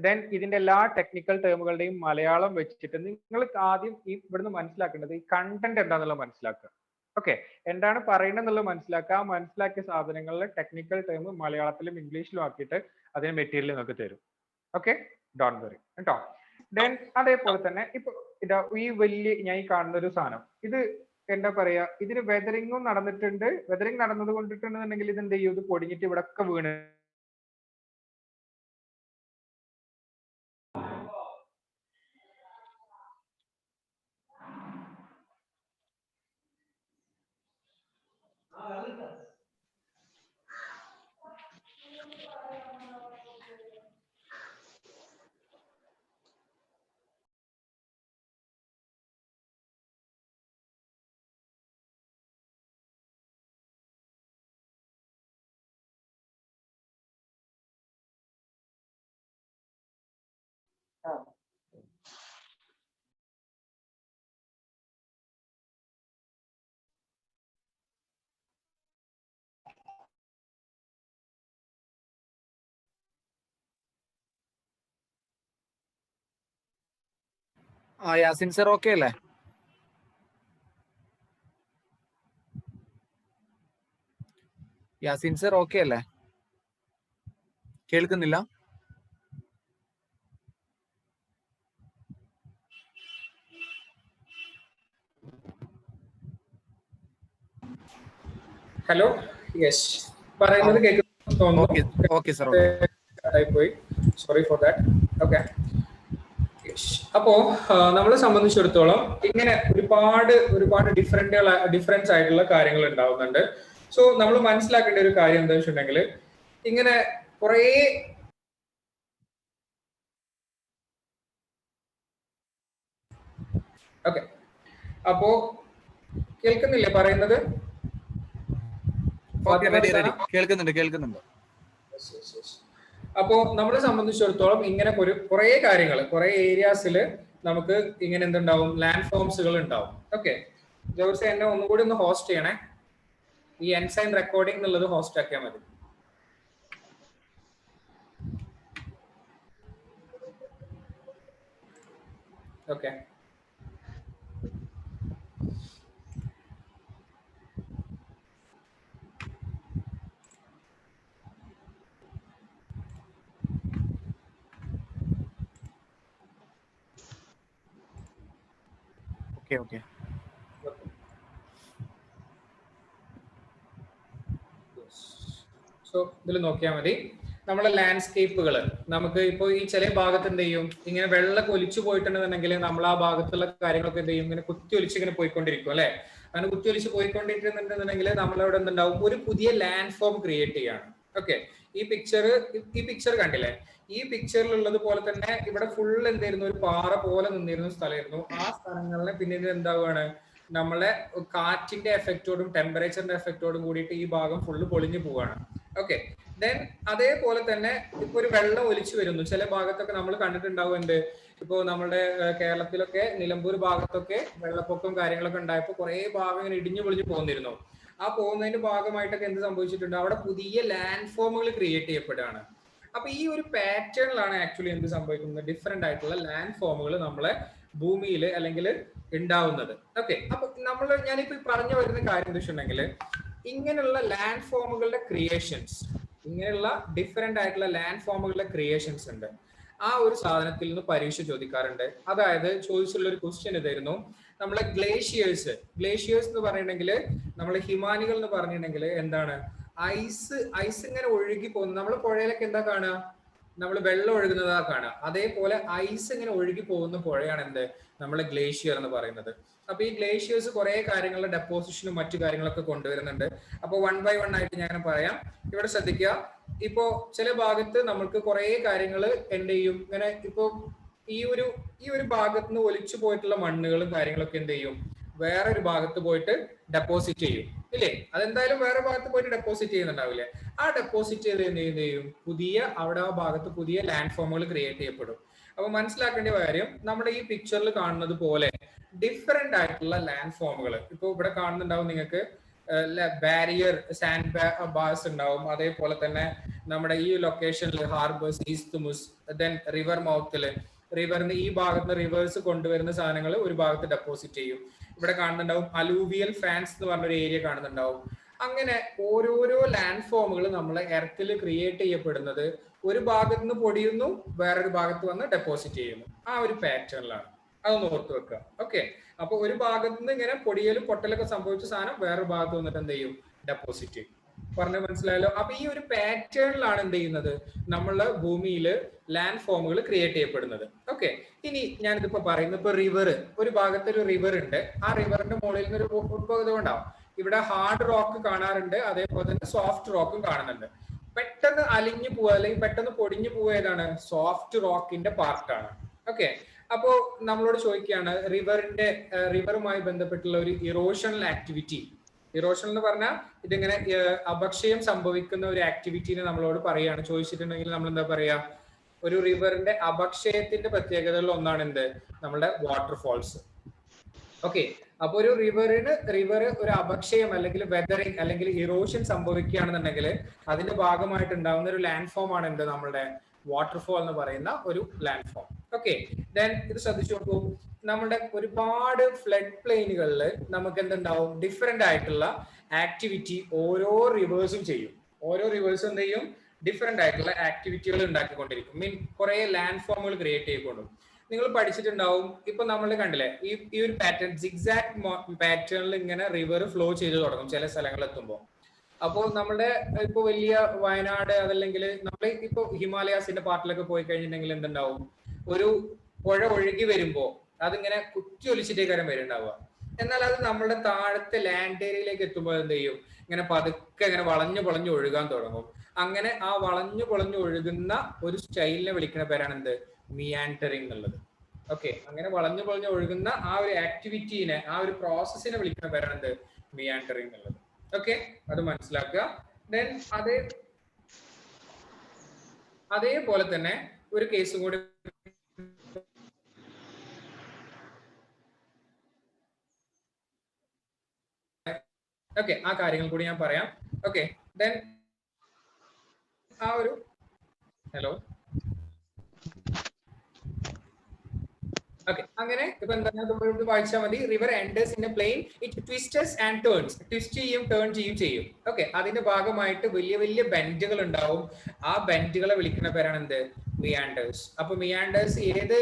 ദെൻ ഇതിന്റെ എല്ലാ ടെക്നിക്കൽ ടേമുകളുടെയും മലയാളം വെച്ചിട്ട് നിങ്ങൾ ആദ്യം ഈ ഇവിടുന്ന് മനസ്സിലാക്കേണ്ടത് ഈ കണ്ടന്റ് എന്താണെന്നുള്ളത് മനസ്സിലാക്കുക. ഓക്കെ, എന്താണ് പറയുന്നത് എന്നുള്ളത് മനസ്സിലാക്കുക. ആ മനസ്സിലാക്കിയ സാധനങ്ങളിലെ ടെക്നിക്കൽ ടേം മലയാളത്തിലും ഇംഗ്ലീഷിലും ആക്കിയിട്ട് അതിന് മെറ്റീരിയൽ നിങ്ങൾക്ക് തരും. ഓക്കെ, ഡോണ്ട് വറി കേട്ടോ. ദെൻ അതേപോലെ തന്നെ ഇപ്പൊ ഇതാ ഈ വലിയ ഞാൻ ഈ കാണുന്ന ഒരു സാധനം, ഇത് എന്താ പറയാ, ഇതിന് വെതറിങ്ങും നടന്നിട്ടുണ്ട്. വെതറിങ് നടന്നത് കൊണ്ടിട്ടുണ്ടെന്നുണ്ടെങ്കിൽ ഇത് എന്ത് ചെയ്യും, ഇത് പൊടിഞ്ഞിട്ട് ഇവിടെ ഒക്കെ വീണ് യാസിൻ സർ ഓക്കെ അല്ലേ? യാസിൻ സർ ഓക്കെ അല്ലേ? കേൾക്കുന്നില്ല? ഹലോ, യെസ്, പറയുന്നത് കേൾക്കുന്നു. ഓക്കെ സർ, പോയി, സോറി ഫോർ ദാറ്റ്. ഓക്കെ, അപ്പോ നമ്മളെ സംബന്ധിച്ചിടത്തോളം ഇങ്ങനെ ഒരുപാട് ഡിഫറൻസ് ആയിട്ടുള്ള കാര്യങ്ങൾ ഉണ്ടാവുന്നുണ്ട്. സോ നമ്മൾ മനസ്സിലാക്കേണ്ട ഒരു കാര്യം എന്താ വെച്ചിട്ടുണ്ടെങ്കിൽ ഇങ്ങനെ കുറേ ഓക്കെ, അപ്പോ കേൾക്കുന്നില്ലേ പറയുന്നത്? കേൾക്കുന്നുണ്ട്. അപ്പോ നമ്മളെ സംബന്ധിച്ചിടത്തോളം ഇങ്ങനെ കുറെ കാര്യങ്ങൾ, കുറെ ഏരിയാസിൽ നമുക്ക് ഇങ്ങനെ എന്തുണ്ടാവും, ലാൻഡ് ഫോംസുകൾ ഉണ്ടാവും. ഓക്കെ, ജോർജ് എന്നെ ഒന്നുകൂടി ഒന്ന് ഹോസ്റ്റ് ചെയ്യണേ. ഈ എൻസൈൻ റെക്കോർഡിംഗ് എന്നുള്ളത് ഹോസ്റ്റ് ആക്കിയാൽ മതി. Okay, okay. സോ ഇതിൽ നോക്കിയാൽ മതി, നമ്മളെ ലാൻഡ്സ്കേപ്പുകൾ നമുക്ക് ഇപ്പോൾ ഈ ചില ഭാഗത്ത് എന്ത് ചെയ്യും, ഇങ്ങനെ വെള്ളം ഒലിച്ചു പോയിട്ടുണ്ടെന്നുണ്ടെങ്കിൽ നമ്മൾ ആ ഭാഗത്തുള്ള കാര്യങ്ങളൊക്കെ എന്ത് ചെയ്യും, ഇങ്ങനെ കുത്തി ഒലിച്ച് ഇങ്ങനെ പോയിക്കൊണ്ടിരിക്കും അല്ലെ? അങ്ങനെ കുത്തി ഒലിച്ച് പോയിക്കൊണ്ടിരിക്കുന്നുണ്ടെന്നുണ്ടെങ്കിൽ നമ്മളവിടെ എന്തുണ്ടാവും, ഒരു പുതിയ ലാൻഡ് ഫോം ക്രിയേറ്റ് ചെയ്യാണ്. ഓക്കെ, ഈ പിക്ചർ കണ്ടില്ലേ? ഈ പിക്ചറിലുള്ളത് പോലെ തന്നെ ഇവിടെ ഫുൾ എന്തായിരുന്നു, ഒരു പാറ പോലെ നിന്നിരുന്ന സ്ഥലമായിരുന്നു. ആ സ്ഥലങ്ങളിലെ പിന്നീട് എന്താവുകയാണ്, നമ്മളെ കാറ്റിന്റെ എഫക്റ്റോടും ടെമ്പറേച്ചറിന്റെ എഫക്റ്റോടും കൂടിയിട്ട് ഈ ഭാഗം ഫുള്ള് പൊളിഞ്ഞു പോവാണ്. ഓക്കെ, ദെൻ അതേപോലെ തന്നെ ഇപ്പൊ ഒരു വെള്ളം ഒലിച്ചു വരുന്നു. ചില ഭാഗത്തൊക്കെ നമ്മൾ കണ്ടിട്ടുണ്ടാവും എന്ത്, ഇപ്പോ നമ്മുടെ കേരളത്തിലൊക്കെ നിലമ്പൂർ ഭാഗത്തൊക്കെ വെള്ളപ്പൊക്കം കാര്യങ്ങളൊക്കെ ഉണ്ടായപ്പോൾ കുറെ ഭാഗം ഇങ്ങനെ ഇടിഞ്ഞു പൊളിഞ്ഞു പോന്നിരുന്നു. ആ പോകുന്നതിന്റെ ഭാഗമായിട്ടൊക്കെ എന്ത് സംഭവിച്ചിട്ടുണ്ട്, അവിടെ പുതിയ ലാൻഡ് ഫോമുകൾ ക്രിയേറ്റ് ചെയ്യപ്പെടുകയാണ്. അപ്പൊ ഈ ഒരു പാറ്റേണിലാണ് ആക്ച്വലി എന്ത് സംഭവിക്കുന്നത്, ഡിഫറെന്റ് ആയിട്ടുള്ള ലാൻഡ് ഫോമുകൾ നമ്മളെ ഭൂമിയിൽ അല്ലെങ്കിൽ ഉണ്ടാവുന്നത്. ഓക്കെ, അപ്പൊ ഞാനിപ്പോ പറഞ്ഞു വരുന്ന കാര്യം എന്താ വെച്ചിട്ടുണ്ടെങ്കിൽ, ഇങ്ങനെയുള്ള ലാൻഡ് ഫോമുകളുടെ ക്രിയേഷൻസ്, ഇങ്ങനെയുള്ള ഡിഫറെന്റ് ആയിട്ടുള്ള ലാൻഡ് ഫോമുകളുടെ ക്രിയേഷൻസ് ഉണ്ട്. ആ ഒരു സാധനത്തിൽ നിന്ന് പരീക്ഷ ചോദിക്കാറുണ്ട്. അതായത് ചോദിച്ചുള്ള ഒരു ക്വസ്റ്റ്യൻ ഇതായിരുന്നു, നമ്മളെ ഗ്ലേഷ്യേഴ്സ് എന്ന് പറഞ്ഞിട്ടുണ്ടെങ്കിൽ, നമ്മളെ ഹിമാനികൾ എന്ന് പറഞ്ഞിട്ടുണ്ടെങ്കിൽ എന്താണ്, ഐസ് ഇങ്ങനെ ഒഴുകി പോകുന്നു. നമ്മൾ പുഴയിലൊക്കെ എന്താ കാണുക, നമ്മൾ വെള്ളം ഒഴുകുന്നതാ കാണുക. അതേപോലെ ഐസ് ഇങ്ങനെ ഒഴുകി പോകുന്ന പുഴയാണ് എന്ത്, നമ്മളെ ഗ്ലേഷ്യർ എന്ന് പറയുന്നത്. അപ്പൊ ഈ ഗ്ലേഷ്യേഴ്സ് കുറെ കാര്യങ്ങളുടെ ഡെപ്പോസിഷനും മറ്റു കാര്യങ്ങളൊക്കെ കൊണ്ടുവരുന്നുണ്ട്. അപ്പൊ 1 by 1 ആയിട്ട് ഞാൻ പറയാം. ഇവിടെ ശ്രദ്ധിക്കുക, ഇപ്പോ ചില ഭാഗത്ത് നമ്മൾക്ക് കുറെ കാര്യങ്ങൾ എന്ത് ചെയ്യും, ഇങ്ങനെ ഇപ്പൊ ഈ ഒരു ഭാഗത്ത് നിന്ന് ഒലിച്ചു പോയിട്ടുള്ള മണ്ണുകളും കാര്യങ്ങളൊക്കെ എന്ത് ചെയ്യും, വേറൊരു ഭാഗത്ത് പോയിട്ട് ഡെപ്പോസിറ്റ് ചെയ്യും, ഇല്ലേ? അതെന്തായാലും വേറെ ഭാഗത്ത് പോയിട്ട് ഡെപ്പോസിറ്റ് ചെയ്യുന്നുണ്ടാവില്ലേ? ആ ഡെപ്പോസിറ്റ് ചെയ്ത് എന്ത് ചെയ്യും, അവിടെ ആ ഭാഗത്ത് പുതിയ ലാൻഡ് ഫോമുകൾ ക്രിയേറ്റ് ചെയ്യപ്പെടും. അപ്പൊ മനസ്സിലാക്കേണ്ട കാര്യം, നമ്മുടെ ഈ പിക്ചറിൽ കാണുന്നത് പോലെ ഡിഫറെന്റ് ആയിട്ടുള്ള ലാൻഡ് ഫോമുകൾ ഇപ്പൊ ഇവിടെ കാണുന്നുണ്ടാവും നിങ്ങൾക്ക്. ബാരിയർ സാൻഡ് ബാർസ് ഉണ്ടാവും. അതേപോലെ തന്നെ നമ്മുടെ ഈ ലൊക്കേഷനിൽ ഹാർബേഴ്സ്, ഈസ്തുമുസ്, ദെൻ റിവർ മൗത്തില്, റിവറിന് ഈ ഭാഗത്ത് റിവേഴ്സ് കൊണ്ടുവരുന്ന സാധനങ്ങൾ ഒരു ഭാഗത്ത് ഡെപ്പോസിറ്റ് ചെയ്യും. ഇവിടെ കാണുന്നുണ്ടാവും അലൂവിയൽ ഫാൻസ് എന്ന് പറഞ്ഞൊരു ഏരിയ കാണുന്നുണ്ടാവും. അങ്ങനെ ഓരോരോ ലാൻഡ് ഫോമുകൾ നമ്മളെ എർത്തിൽ ക്രിയേറ്റ് ചെയ്യപ്പെടുന്നത് ഒരു ഭാഗത്ത് നിന്ന് പൊടിയുന്നു, വേറൊരു ഭാഗത്ത് വന്ന് ഡെപ്പോസിറ്റ് ചെയ്യുന്നു. ആ ഒരു പാറ്റേണിലാണ്. അതൊന്ന് ഓർത്ത് വെക്കുക. ഓക്കെ, അപ്പൊ ഒരു ഭാഗത്ത് നിന്ന് ഇങ്ങനെ പൊടിയലും പൊട്ടലൊക്കെ സംഭവിച്ച സാധനം വേറൊരു ഭാഗത്ത് വന്നിട്ട് എന്ത് ചെയ്യും, ഡെപ്പോസിറ്റ് ചെയ്യും. പറഞ്ഞ മനസ്സിലായല്ലോ? അപ്പൊ ഈ ഒരു പാറ്റേണിലാണ് എന്ത് ചെയ്യുന്നത്, നമ്മളെ ഭൂമിയിൽ ലാൻഡ് ഫോമുകൾ ക്രിയേറ്റ് ചെയ്യപ്പെടുന്നത്. ഓക്കെ, ഇനി ഞാനിതിപ്പോ പറയുന്നത്, ഇപ്പൊ റിവർ, ഒരു ഭാഗത്ത് ഒരു റിവർ ഉണ്ട്. ആ റിവറിന്റെ മുകളിൽ നിന്ന് ഒരു ഉത്ഭവം ഉണ്ടാവും. ഇവിടെ ഹാർഡ് റോക്ക് കാണാറുണ്ട്, അതേപോലെ തന്നെ സോഫ്റ്റ് റോക്കും കാണുന്നുണ്ട്. പെട്ടെന്ന് അലിഞ്ഞു പോവുക അല്ലെങ്കിൽ പെട്ടെന്ന് പൊടിഞ്ഞു പോവുക ഏതാണ്, സോഫ്റ്റ് റോക്കിന്റെ പാർട്ടാണ്. ഓക്കെ, അപ്പോ നമ്മളോട് ചോദിക്കുകയാണ്, റിവറുമായി ബന്ധപ്പെട്ടുള്ള ഒരു ഇറോഷണൽ ആക്ടിവിറ്റി. ഇറോഷൻ എന്ന് പറഞ്ഞാൽ ഇതിങ്ങനെ അപക്ഷയം സംഭവിക്കുന്ന ഒരു ആക്ടിവിറ്റിനെ നമ്മളോട് പറയാണ്. ചോദിച്ചിട്ടുണ്ടെങ്കിൽ നമ്മൾ എന്താ പറയാ, ഒരു റിവറിന്റെ അപക്ഷയത്തിന്റെ പ്രത്യേകതകളിൽ ഒന്നാണ് എന്ത്, നമ്മുടെ വാട്ടർഫോൾസ്. ഓക്കെ, അപ്പൊ ഒരു റിവർ ഒരു അപക്ഷയം അല്ലെങ്കിൽ വെതറിങ് അല്ലെങ്കിൽ ഇറോഷൻ സംഭവിക്കുകയാണെന്നുണ്ടെങ്കിൽ അതിന്റെ ഭാഗമായിട്ട് ഉണ്ടാകുന്ന ഒരു ലാൻഡ് ഫോം ആണ് എന്ത്, നമ്മുടെ വാട്ടർഫോൾ എന്ന് പറയുന്ന ഒരു ലാൻഡ് ഫോം. ഓക്കെ, ദെൻ ഇത് ശ്രദ്ധിച്ചു നോക്കൂ, നമ്മുടെ ഒരുപാട് ഫ്ലഡ് പ്ലെയിനുകളിൽ നമുക്ക് എന്തുണ്ടാവും, ഡിഫറെന്റ് ആയിട്ടുള്ള ആക്ടിവിറ്റി ഓരോ റിവേഴ്സും ചെയ്യും. ഓരോ റിവേഴ്സും എന്ത് ചെയ്യും, ഡിഫറെന്റ് ആയിട്ടുള്ള ആക്ടിവിറ്റികൾ ഉണ്ടാക്കിക്കൊണ്ടിരിക്കും. കുറെ ലാൻഡ് ഫോമുകൾ ക്രിയേറ്റ് ചെയ്തുകൊണ്ടും. നിങ്ങൾ പഠിച്ചിട്ടുണ്ടാവും, ഇപ്പൊ നമ്മൾ കണ്ടില്ലേ ഈ ഒരു പാറ്റേൺ, സിഗ്സാക്ട് പാറ്റേണിൽ ഇങ്ങനെ റിവർ ഫ്ലോ ചെയ്ത് തുടങ്ങും ചില സ്ഥലങ്ങളിൽ എത്തുമ്പോൾ. അപ്പോൾ നമ്മുടെ ഇപ്പൊ വലിയ വയനാട് അതല്ലെങ്കിൽ നമ്മൾ ഇപ്പൊ ഹിമാലയാസിന്റെ പാർട്ടിലൊക്കെ പോയി കഴിഞ്ഞിട്ടുണ്ടെങ്കിൽ എന്തുണ്ടാവും, ഒരു പുഴ ഒഴുകി വരുമ്പോ അതിങ്ങനെ കുത്തി ഒലിച്ചിട്ടേക്കാരം വരുന്നുണ്ടാവുക. എന്നാൽ അത് നമ്മുടെ താഴത്തെ ലാൻഡ് ഏരിയയിലേക്ക് എത്തുമ്പോൾ എന്ത് ചെയ്യും, ഇങ്ങനെ പതുക്കെ ഇങ്ങനെ വളഞ്ഞു ഒഴുകാൻ തുടങ്ങും. അങ്ങനെ ആ വളഞ്ഞു ഒഴുകുന്ന ഒരു സ്റ്റൈലിനെ വിളിക്കുന്ന പേരാണ് എന്ത്, മിയാൻഡറിങ് എന്നുള്ളത്. ഓക്കെ, അങ്ങനെ വളഞ്ഞു ഒഴുകുന്ന ആ ഒരു ആക്ടിവിറ്റീനെ, ആ ഒരു പ്രോസസ്സിനെ വിളിക്കുന്ന പേരാണ് എന്ത്, മിയാൻഡറിങ് എന്നുള്ളത്. ഓക്കെ, അത് മനസ്സിലാക്കുക. ദെൻ അതേപോലെ തന്നെ ഒരു കേസും കൂടി ഓക്കെ, ആ കാര്യങ്ങൾ കൂടി ഞാൻ പറയാം. ഓക്കെ, ദെൻ ആ ഒരു ഹലോ ഓക്കെ, അങ്ങനെ ഇപ്പൊ എന്താ വായിച്ചാൽ മതി, river meanders in a plain, it twists and turns, twist ചെയ്യും ടേൺ ചെയ്യും. ഓക്കെ, അതിന്റെ ഭാഗമായിട്ട് വലിയ വലിയ ബെൻഡുകൾ ഉണ്ടാവും. ആ ബെൻഡുകളെ വിളിക്കുന്ന പേരാണ് എന്ത്, മിയാൻഡേഴ്സ്. അപ്പൊ മിയാൻഡേഴ്സ് ഏത്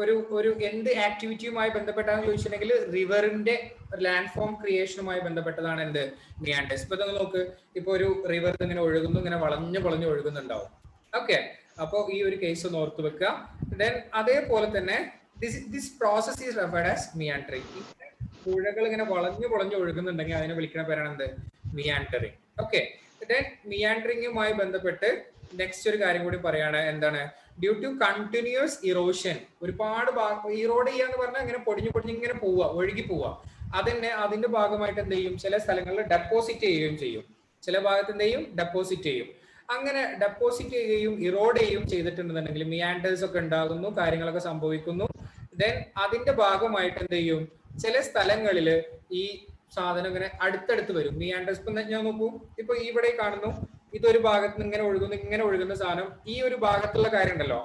ഒരു എന്ത് ആക്ടിവിറ്റിയുമായി ബന്ധപ്പെട്ടാന്ന് ചോദിച്ചിട്ടുണ്ടെങ്കിൽ റിവറിന്റെ ലാൻഡ് ഫോം ക്രിയേഷനുമായി ബന്ധപ്പെട്ടതാണ് എന്ത്, മിയാൻഡേഴ്സ്. ഇപ്പൊ നിങ്ങൾ നോക്ക്, ഇപ്പൊ ഒരു റിവർ ഇങ്ങനെ ഒഴുകുന്നു, ഇങ്ങനെ വളഞ്ഞു ഒഴുകുന്നുണ്ടാവും. ഓക്കെ, അപ്പോ ഈ ഒരു കേസ് ഒന്ന് ഓർത്ത് വെക്കുക. ദെൻ അതേപോലെ തന്നെ this process is referred as meandering. പുഴകൾ ഇങ്ങനെ വളഞ്ഞു ഒഴുകുന്നുണ്ടെങ്കിൽ അതിനെ വിളിക്കുന്ന പേരാണ് എന്ത്, മിയാൻഡറിങ്. ഓക്കെ, ദെൻ മിയാൻഡറിങ്ങുമായി ബന്ധപ്പെട്ട് നെക്സ്റ്റ് ഒരു കാര്യം കൂടി പറയാണ്, എന്താണ്, ഡ്യൂ ടു കണ്ടിന്യൂസ് ഇറോഷൻ, ഒരുപാട് ഇറോഡ് ചെയ്യാന്ന് പറഞ്ഞാൽ ഇങ്ങനെ പൊടിഞ്ഞു ഇങ്ങനെ പോവുക, ഒഴുകി പോവുക. അതിന്റെ ഭാഗമായിട്ട് എന്ത് ചെയ്യും, ചില സ്ഥലങ്ങളിൽ ഡെപ്പോസിറ്റ് ചെയ്യുകയും ചെയ്യും, ചില ഭാഗത്ത് എന്ത് ചെയ്യും, ഡെപ്പോസിറ്റ് ചെയ്യും. അങ്ങനെ ഡെപ്പോസിറ്റ് ചെയ്യുകയും ഇറോഡ് ചെയ്യുകയും ചെയ്തിട്ടുണ്ടെന്നുണ്ടെങ്കിൽ മിയാൻഡേഴ്സ് ഒക്കെ ഉണ്ടാകുന്നു, കാര്യങ്ങളൊക്കെ സംഭവിക്കുന്നു. ദെൻ അതിന്റെ ഭാഗമായിട്ട് എന്ത് ചെയ്യും, ചില സ്ഥലങ്ങളിൽ ഈ സാധനം ഇങ്ങനെ അടുത്തടുത്ത് വരും. മിയാൻഡേഴ്സ് ഞാൻ നോക്കൂ, ഇപ്പൊ ഇവിടെ കാണുന്നു, ഇതൊരു ഭാഗത്ത് നിന്ന് ഇങ്ങനെ ഒഴുകുന്ന സാധനം, ഈ ഒരു ഭാഗത്തുള്ള കാര്യം ഉണ്ടല്ലോ,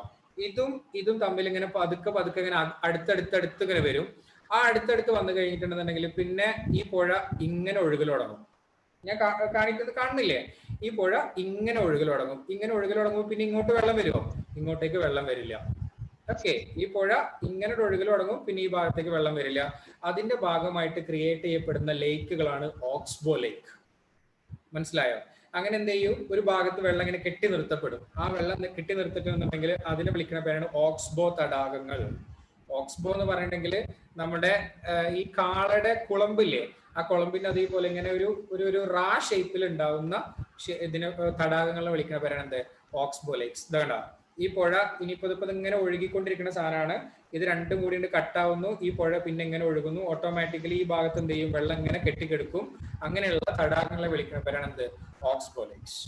ഇതും തമ്മിൽ ഇങ്ങനെ പതുക്കെ ഇങ്ങനെ അടുത്തടുത്ത് ഇങ്ങനെ വരും. ആ അടുത്തടുത്ത് വന്നു കഴിഞ്ഞിട്ടുണ്ടെന്നുണ്ടെങ്കിൽ പിന്നെ ഈ പുഴ ഇങ്ങനെ ഒഴുകൽ തുടങ്ങും. ഞാൻ കാണുന്നില്ലേ, ഈ പുഴ ഇങ്ങനെ ഒഴുകൽ തുടങ്ങും. ഇങ്ങനെ ഒഴുകൽ തുടങ്ങുമ്പോൾ പിന്നെ ഇങ്ങോട്ട് വെള്ളം വരുമോ? ഇങ്ങോട്ടേക്ക് വെള്ളം വരില്ല. ഓക്കെ, ഈ പുഴ ഇങ്ങനെ ഒഴുകൽ തുടങ്ങും, പിന്നെ ഈ ഭാഗത്തേക്ക് വെള്ളം വരില്ല. അതിന്റെ ഭാഗമായിട്ട് ക്രിയേറ്റ് ചെയ്യപ്പെടുന്ന ലേക്കുകളാണ് ഓക്സ്ബോ ലേക്ക്. മനസ്സിലായോ? അങ്ങനെ എന്ത് ചെയ്യും, ഒരു ഭാഗത്ത് വെള്ളം ഇങ്ങനെ കെട്ടി നിർത്തപ്പെടും. ആ വെള്ളം കെട്ടി നിർത്തിട്ടുണ്ടെങ്കിൽ അതിനെ വിളിക്കുന്ന പേരാണ് ഓക്സ്ബോ തടാകങ്ങൾ. ഓക്സ്ബോ എന്ന് പറയുന്നുണ്ടെങ്കിൽ നമ്മുടെ ഈ കാളയുടെ കുളമ്പില്ലേ, ആ കുളമ്പിന് അതേപോലെ ഇങ്ങനെ ഒരു റാ ഷേപ്പിൽ ഉണ്ടാവുന്ന ഇതിനെ തടാകങ്ങളെ വിളിക്കുന്ന പേരാണ് എന്ത്, ഓക്സ്ബോ ലേക്സ്. ഇതാ ഈ പുഴ ഇനിയിപ്പോ ഇങ്ങനെ ഒഴുകിക്കൊണ്ടിരിക്കുന്ന സാധനമാണ്. ഇത് രണ്ടും കൂടി കട്ടാവുന്നു, ഈ പുഴ പിന്നെ ഇങ്ങനെ ഒഴുകുന്നു. ഓട്ടോമാറ്റിക്കലി ഈ ഭാഗത്ത് എന്ത് ചെയ്യും, വെള്ളം ഇങ്ങനെ കെട്ടിക്കെടുക്കും. അങ്ങനെയുള്ള തടാകങ്ങളെ വിളിക്കുന്ന പേരാണ് എന്ത്, ഓക്സ്ബോ ലേക്സ്.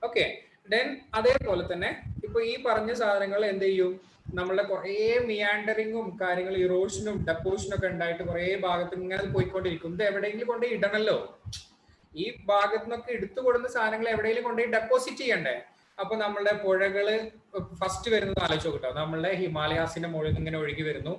ഓക്കെ, ദെൻ അതേപോലെ തന്നെ ഇപ്പൊ ഈ പറഞ്ഞ സാധനങ്ങൾ എന്ത് ചെയ്യും, നമ്മളെ കുറെ മിയാൻഡറിങ്ങും കാര്യങ്ങൾ, ഇറോഷനും ഡെപ്പോഷനും ഒക്കെ ഉണ്ടായിട്ട് കുറെ ഭാഗത്ത് ഇങ്ങനെ പോയിക്കൊണ്ടിരിക്കും. ഇത് എവിടെയെങ്കിലും കൊണ്ടുപോയി ഇടണല്ലോ. ഈ ഭാഗത്ത് നിന്നൊക്കെ എടുത്തു കൊടുക്കുന്ന സാധനങ്ങൾ എവിടെയെങ്കിലും കൊണ്ടുപോയി ഡെപ്പോസിറ്റ് ചെയ്യണ്ടേ. അപ്പൊ നമ്മളുടെ പുഴകള് ഫസ്റ്റ് വരുന്നത് ആലോചിച്ച് നോക്കട്ടോ, നമ്മളുടെ ഹിമാലയാസിന്റെ മുകളിൽ ഇങ്ങനെ ഒഴുകി വരുന്നു,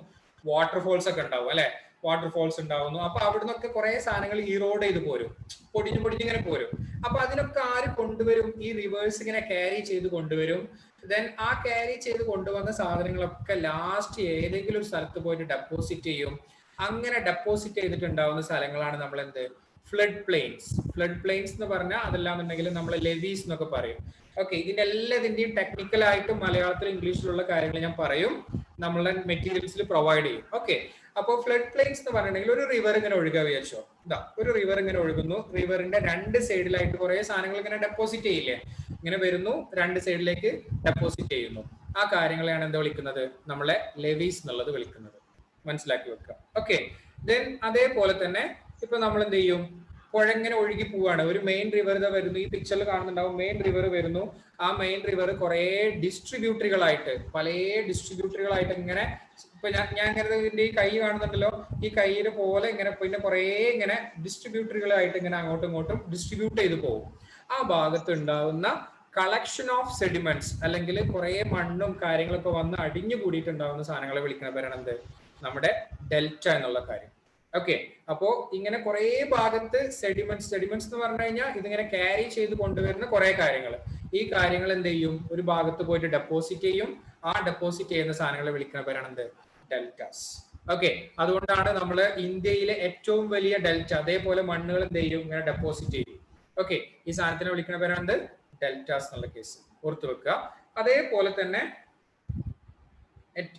വാട്ടർഫോൾസ് ഒക്കെ ഉണ്ടാവും അല്ലെ, വാട്ടർഫോൾസ് ഉണ്ടാവുന്നു. അപ്പൊ അവിടെ നിന്നൊക്കെ കുറെ സാധനങ്ങൾ ഈറോഡ് ചെയ്ത് പോരും, പൊടിഞ്ഞിങ്ങനെ പോരും. അപ്പൊ അതിനൊക്കെ ആര് കൊണ്ടുവരും, ഈ റിവേഴ്സ് ഇങ്ങനെ ക്യാരി ചെയ്ത് കൊണ്ടുവരും. ദെൻ ആ ക്യാരി ചെയ്ത് കൊണ്ടുവന്ന സാധനങ്ങളൊക്കെ ലാസ്റ്റ് ഏതെങ്കിലും ഒരു സ്ഥലത്ത് പോയിട്ട് ഡെപ്പോസിറ്റ് ചെയ്യും. അങ്ങനെ ഡെപ്പോസിറ്റ് ചെയ്തിട്ടുണ്ടാവുന്ന സ്ഥലങ്ങളാണ് നമ്മൾ എന്ത്, ഫ്ലഡ് പ്ലെയിൻസ്. ഫ്ലഡ് പ്ലെയിൻസ് എന്ന് പറഞ്ഞാൽ അതെല്ലാന്നുണ്ടെങ്കിൽ നമ്മൾ ലെവീസ് എന്നൊക്കെ പറയും. ഓക്കെ, ഇതിന്റെ എല്ലാതിന്റെയും ടെക്നിക്കലായിട്ടും മലയാളത്തിലും ഇംഗ്ലീഷിലുള്ള കാര്യങ്ങൾ ഞാൻ പറയും, നമ്മളുടെ മെറ്റീരിയൽസിൽ പ്രൊവൈഡ് ചെയ്യും. ഓക്കെ, അപ്പോൾ ഫ്ലഡ് പ്ലെയിൻസ് എന്ന് പറഞ്ഞിട്ടുണ്ടെങ്കിൽ ഒരു റിവർ ഇങ്ങനെ ഒഴുകുക വിചാരിച്ചോ. ഇതാ ഒരു റിവർ ഇങ്ങനെ ഒഴുകുന്നു, റിവറിന്റെ രണ്ട് സൈഡിലായിട്ട് കുറെ സാധനങ്ങൾ ഇങ്ങനെ ഡെപ്പോസിറ്റ് ചെയ്യില്ലേ, ഇങ്ങനെ വരുന്നു, രണ്ട് സൈഡിലേക്ക് ഡെപ്പോസിറ്റ് ചെയ്യുന്നു. ആ കാര്യങ്ങളെയാണ് എന്താ വിളിക്കുന്നത്, നമ്മളെ ലെവീസ് എന്നുള്ളത് വിളിക്കുന്നത്. മനസ്സിലാക്കി വെക്കുക. ഓക്കെ, ദെൻ അതേപോലെ തന്നെ ഇപ്പൊ നമ്മൾ എന്ത് ചെയ്യും, പുഴ ഇങ്ങനെ ഒഴുകി പോവാണ്, ഒരു മെയിൻ റിവർ ഇതാ വരുന്നു, ഈ പിക്ചറിൽ കാണുന്നുണ്ടാവും, മെയിൻ റിവർ വരുന്നു. ആ മെയിൻ റിവർ കുറെ ഡിസ്ട്രിബ്യൂട്ടറികളായിട്ട്, പല ഡിസ്ട്രിബ്യൂട്ടറികളായിട്ട് ഇങ്ങനെ, ഇപ്പൊ ഞാൻ ഇങ്ങനെ ഇതിന്റെ ഈ കൈ കാണുന്നുണ്ടല്ലോ, ഈ കൈയില് പോലെ ഇങ്ങനെ പിന്നെ കുറെ ഇങ്ങനെ ഡിസ്ട്രിബ്യൂട്ടറികളായിട്ട് ഇങ്ങനെ അങ്ങോട്ടും ഇങ്ങോട്ടും ഡിസ്ട്രിബ്യൂട്ട് ചെയ്ത് പോകും. ആ ഭാഗത്ത് ഉണ്ടാവുന്ന കളക്ഷൻ ഓഫ് സെഡിമെന്റ്സ് അല്ലെങ്കിൽ കുറെ മണ്ണും കാര്യങ്ങളൊക്കെ വന്ന് അടിഞ്ഞു കൂടിയിട്ടുണ്ടാവുന്ന സാധനങ്ങളെ വിളിക്കുന്ന പേരാണ് എന്ത്, നമ്മുടെ ഡെൽറ്റ എന്നുള്ള കാര്യം. ഓക്കെ, അപ്പോ ഇങ്ങനെ കുറെ ഭാഗത്ത് സെഡിമെന്റ്സ് എന്ന് പറഞ്ഞു കഴിഞ്ഞാൽ ഇതിങ്ങനെ ക്യാരി ചെയ്ത് കൊണ്ടുവരുന്ന കുറെ കാര്യങ്ങൾ. ഈ കാര്യങ്ങൾ എന്ത് ചെയ്യും, ഒരു ഭാഗത്ത് പോയിട്ട് ഡെപ്പോസിറ്റ് ചെയ്യും. ആ ഡെപ്പോസിറ്റ് ചെയ്യുന്ന സാധനങ്ങളെ വിളിക്കുന്ന പേരാണ് എന്ത്, ഡെൽറ്റാസ്. ഓക്കെ, അതുകൊണ്ടാണ് നമ്മൾ ഇന്ത്യയിലെ ഏറ്റവും വലിയ ഡെൽറ്റ, അതേപോലെ മണ്ണുകൾ എന്ത് ചെയ്യും, ഇങ്ങനെ ഡെപ്പോസിറ്റ് ചെയ്യും. ഓക്കെ, ഈ സാധനത്തിനെ വിളിക്കുന്ന പേരാണ് എന്ത്, ഡെൽറ്റാസ് എന്നുള്ള കേസ് ഓർത്ത് വെക്കുക. അതേപോലെ തന്നെ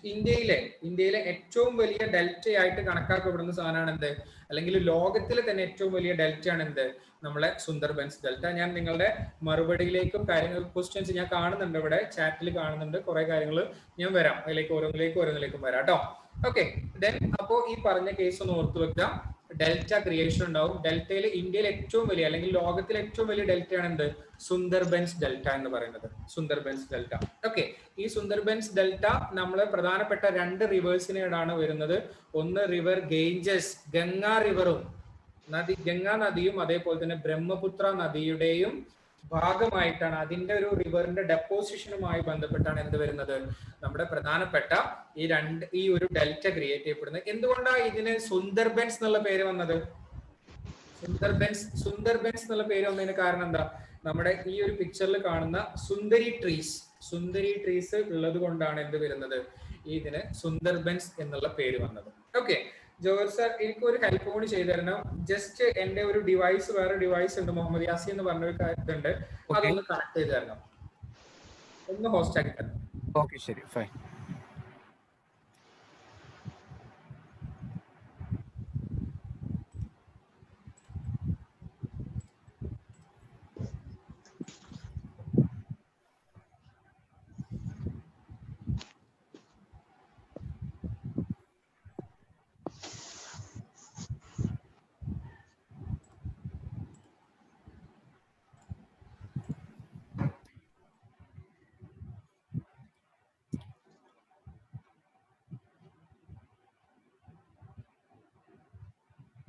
ഇന്ത്യയിലെ ഏറ്റവും വലിയ ഡെൽറ്റ ആയിട്ട് കണക്കാക്കപ്പെടുന്ന സാധനമാണ് എന്ത്, അല്ലെങ്കിൽ ലോകത്തിലെ തന്നെ ഏറ്റവും വലിയ ഡെൽറ്റ ആണ് എന്ത്, നമ്മളെ സുന്ദർബൻസ് ഡെൽറ്റ. ഞാൻ നിങ്ങളുടെ മറുപടിയിലേക്കും ക്വസ്റ്റ്യൻസ് ഞാൻ കാണുന്നുണ്ട്, ഇവിടെ ചാറ്റിൽ കാണുന്നുണ്ട് കുറെ കാര്യങ്ങൾ, ഞാൻ വരാം അതിലേക്ക് ഓരോന്നിലേക്കും വരാം കേട്ടോ. ഓക്കെ, ദെൻ അപ്പോ ഈ പറഞ്ഞ കേസ് ഒന്ന് ഓർത്ത് വെക്കുക, ഡെൽറ്റ ക്രിയേഷൻ ഉണ്ടാവും. ഡെൽറ്റയിൽ ഇന്ത്യയിലെ ഏറ്റവും വലിയ അല്ലെങ്കിൽ ലോകത്തിലെ ഏറ്റവും വലിയ ഡെൽറ്റയാണ് എന്ത്, സുന്ദർബൻസ് ഡെൽറ്റ എന്ന് പറയുന്നത്, സുന്ദർബൻസ് ഡെൽറ്റ. ഓക്കെ, ഈ സുന്ദർബൻസ് ഡെൽറ്റ നമ്മളെ പ്രധാനപ്പെട്ട രണ്ട് റിവേഴ്സിനോടാണ് വരുന്നത്. ഒന്ന് റിവർ ഗേഞ്ചസ്, ഗംഗാ റിവറും ഗംഗാ നദിയും അതേപോലെ തന്നെ ബ്രഹ്മപുത്ര നദിയുടെയും ഭാഗമായിട്ടാണ്, അതിന്റെ ഒരു റിവറിന്റെ ഡെപ്പോസിഷനുമായി ബന്ധപ്പെട്ടാണ് എന്ത് വരുന്നത്, നമ്മുടെ പ്രധാനപ്പെട്ട ഈ ഒരു ഡെൽറ്റ ക്രിയേറ്റ് ചെയ്യപ്പെടുന്നത്. എന്തുകൊണ്ടാണ് ഇതിന് സുന്ദർബൻസ് എന്നുള്ള പേര് വന്നത്? സുന്ദർബൻസ് എന്നുള്ള പേര് വന്നതിന് കാരണം എന്താ, നമ്മുടെ ഈ ഒരു പിക്ചറിൽ കാണുന്ന സുന്ദരി ട്രീസ് ഉള്ളത് കൊണ്ടാണ് എന്ത് വരുന്നത്, ഇതിന് സുന്ദർബൻസ് എന്നുള്ള പേര് വന്നത്. ഓക്കെ, ജോർ സർ എനിക്ക് ഒരു ഹെൽപ്പ് കൂടി ചെയ്തു തരണം. ജസ്റ്റ് എന്റെ ഒരു വേറെ ഡിവൈസ് ഉണ്ട്, മുഹമ്മദ് യാസി എന്ന് പറഞ്ഞൊരു കാര്യമുണ്ട്, അതൊന്ന് കണക്ട് ചെയ്ത് തരണം, ഒന്ന് ഹോസ്റ്റ് ആക്കി തരണം. ഓക്കെ, ശരി, fine.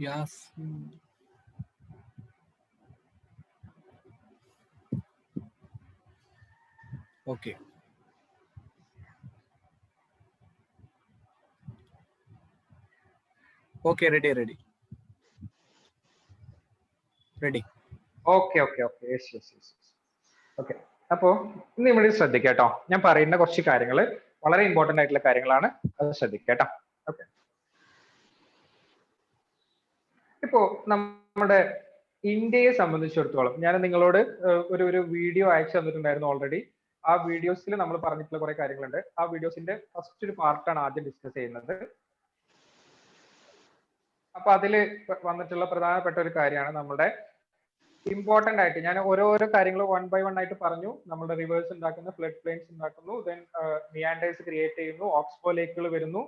Yes. Okay. Okay, ready. Okay okay okay yes yes yes okay. അപ്പോ ഇന്ന് ഇവിടെ ശ്രദ്ധിക്കുക കേട്ടോ. ഞാൻ പറയുന്ന കുറച്ച് കാര്യങ്ങൾ വളരെ ഇമ്പോർട്ടന്റ് ആയിട്ടുള്ള കാര്യങ്ങളാണ്, അത് ശ്രദ്ധിക്കുക കേട്ടോ. ഓക്കെ. ഇപ്പോ നമ്മുടെ ഇന്ത്യയെ സംബന്ധിച്ചിടത്തോളം ഞാൻ നിങ്ങളോട് ഒരു വീഡിയോ അയച്ചു തന്നിട്ടുണ്ടായിരുന്നു ഓൾറെഡി. ആ വീഡിയോസിൽ നമ്മൾ പറഞ്ഞിട്ടുള്ള കുറെ കാര്യങ്ങളുണ്ട്. ആ വീഡിയോസിന്റെ ഫസ്റ്റ് ഒരു പാർട്ടാണ് ആദ്യം ഡിസ്കസ് ചെയ്യുന്നത്. അപ്പൊ അതിൽ വന്നിട്ടുള്ള പ്രധാനപ്പെട്ട ഒരു കാര്യമാണ് നമ്മുടെ ഇമ്പോർട്ടന്റ് ആയിട്ട് ഞാൻ ഓരോരോ കാര്യങ്ങൾ 1 by 1 ആയിട്ട് പറഞ്ഞു. നമ്മുടെ റിവേഴ്സ് ഉണ്ടാക്കുന്നു, ഫ്ലഡ് പ്ലെയിൻസ് ഉണ്ടാക്കുന്നു, ദെൻ മിയാൻഡേഴ്സ് ക്രിയേറ്റ് ചെയ്യുന്നു, ഓക്സ്ബോ ലേക്കുകൾ വരുന്നു,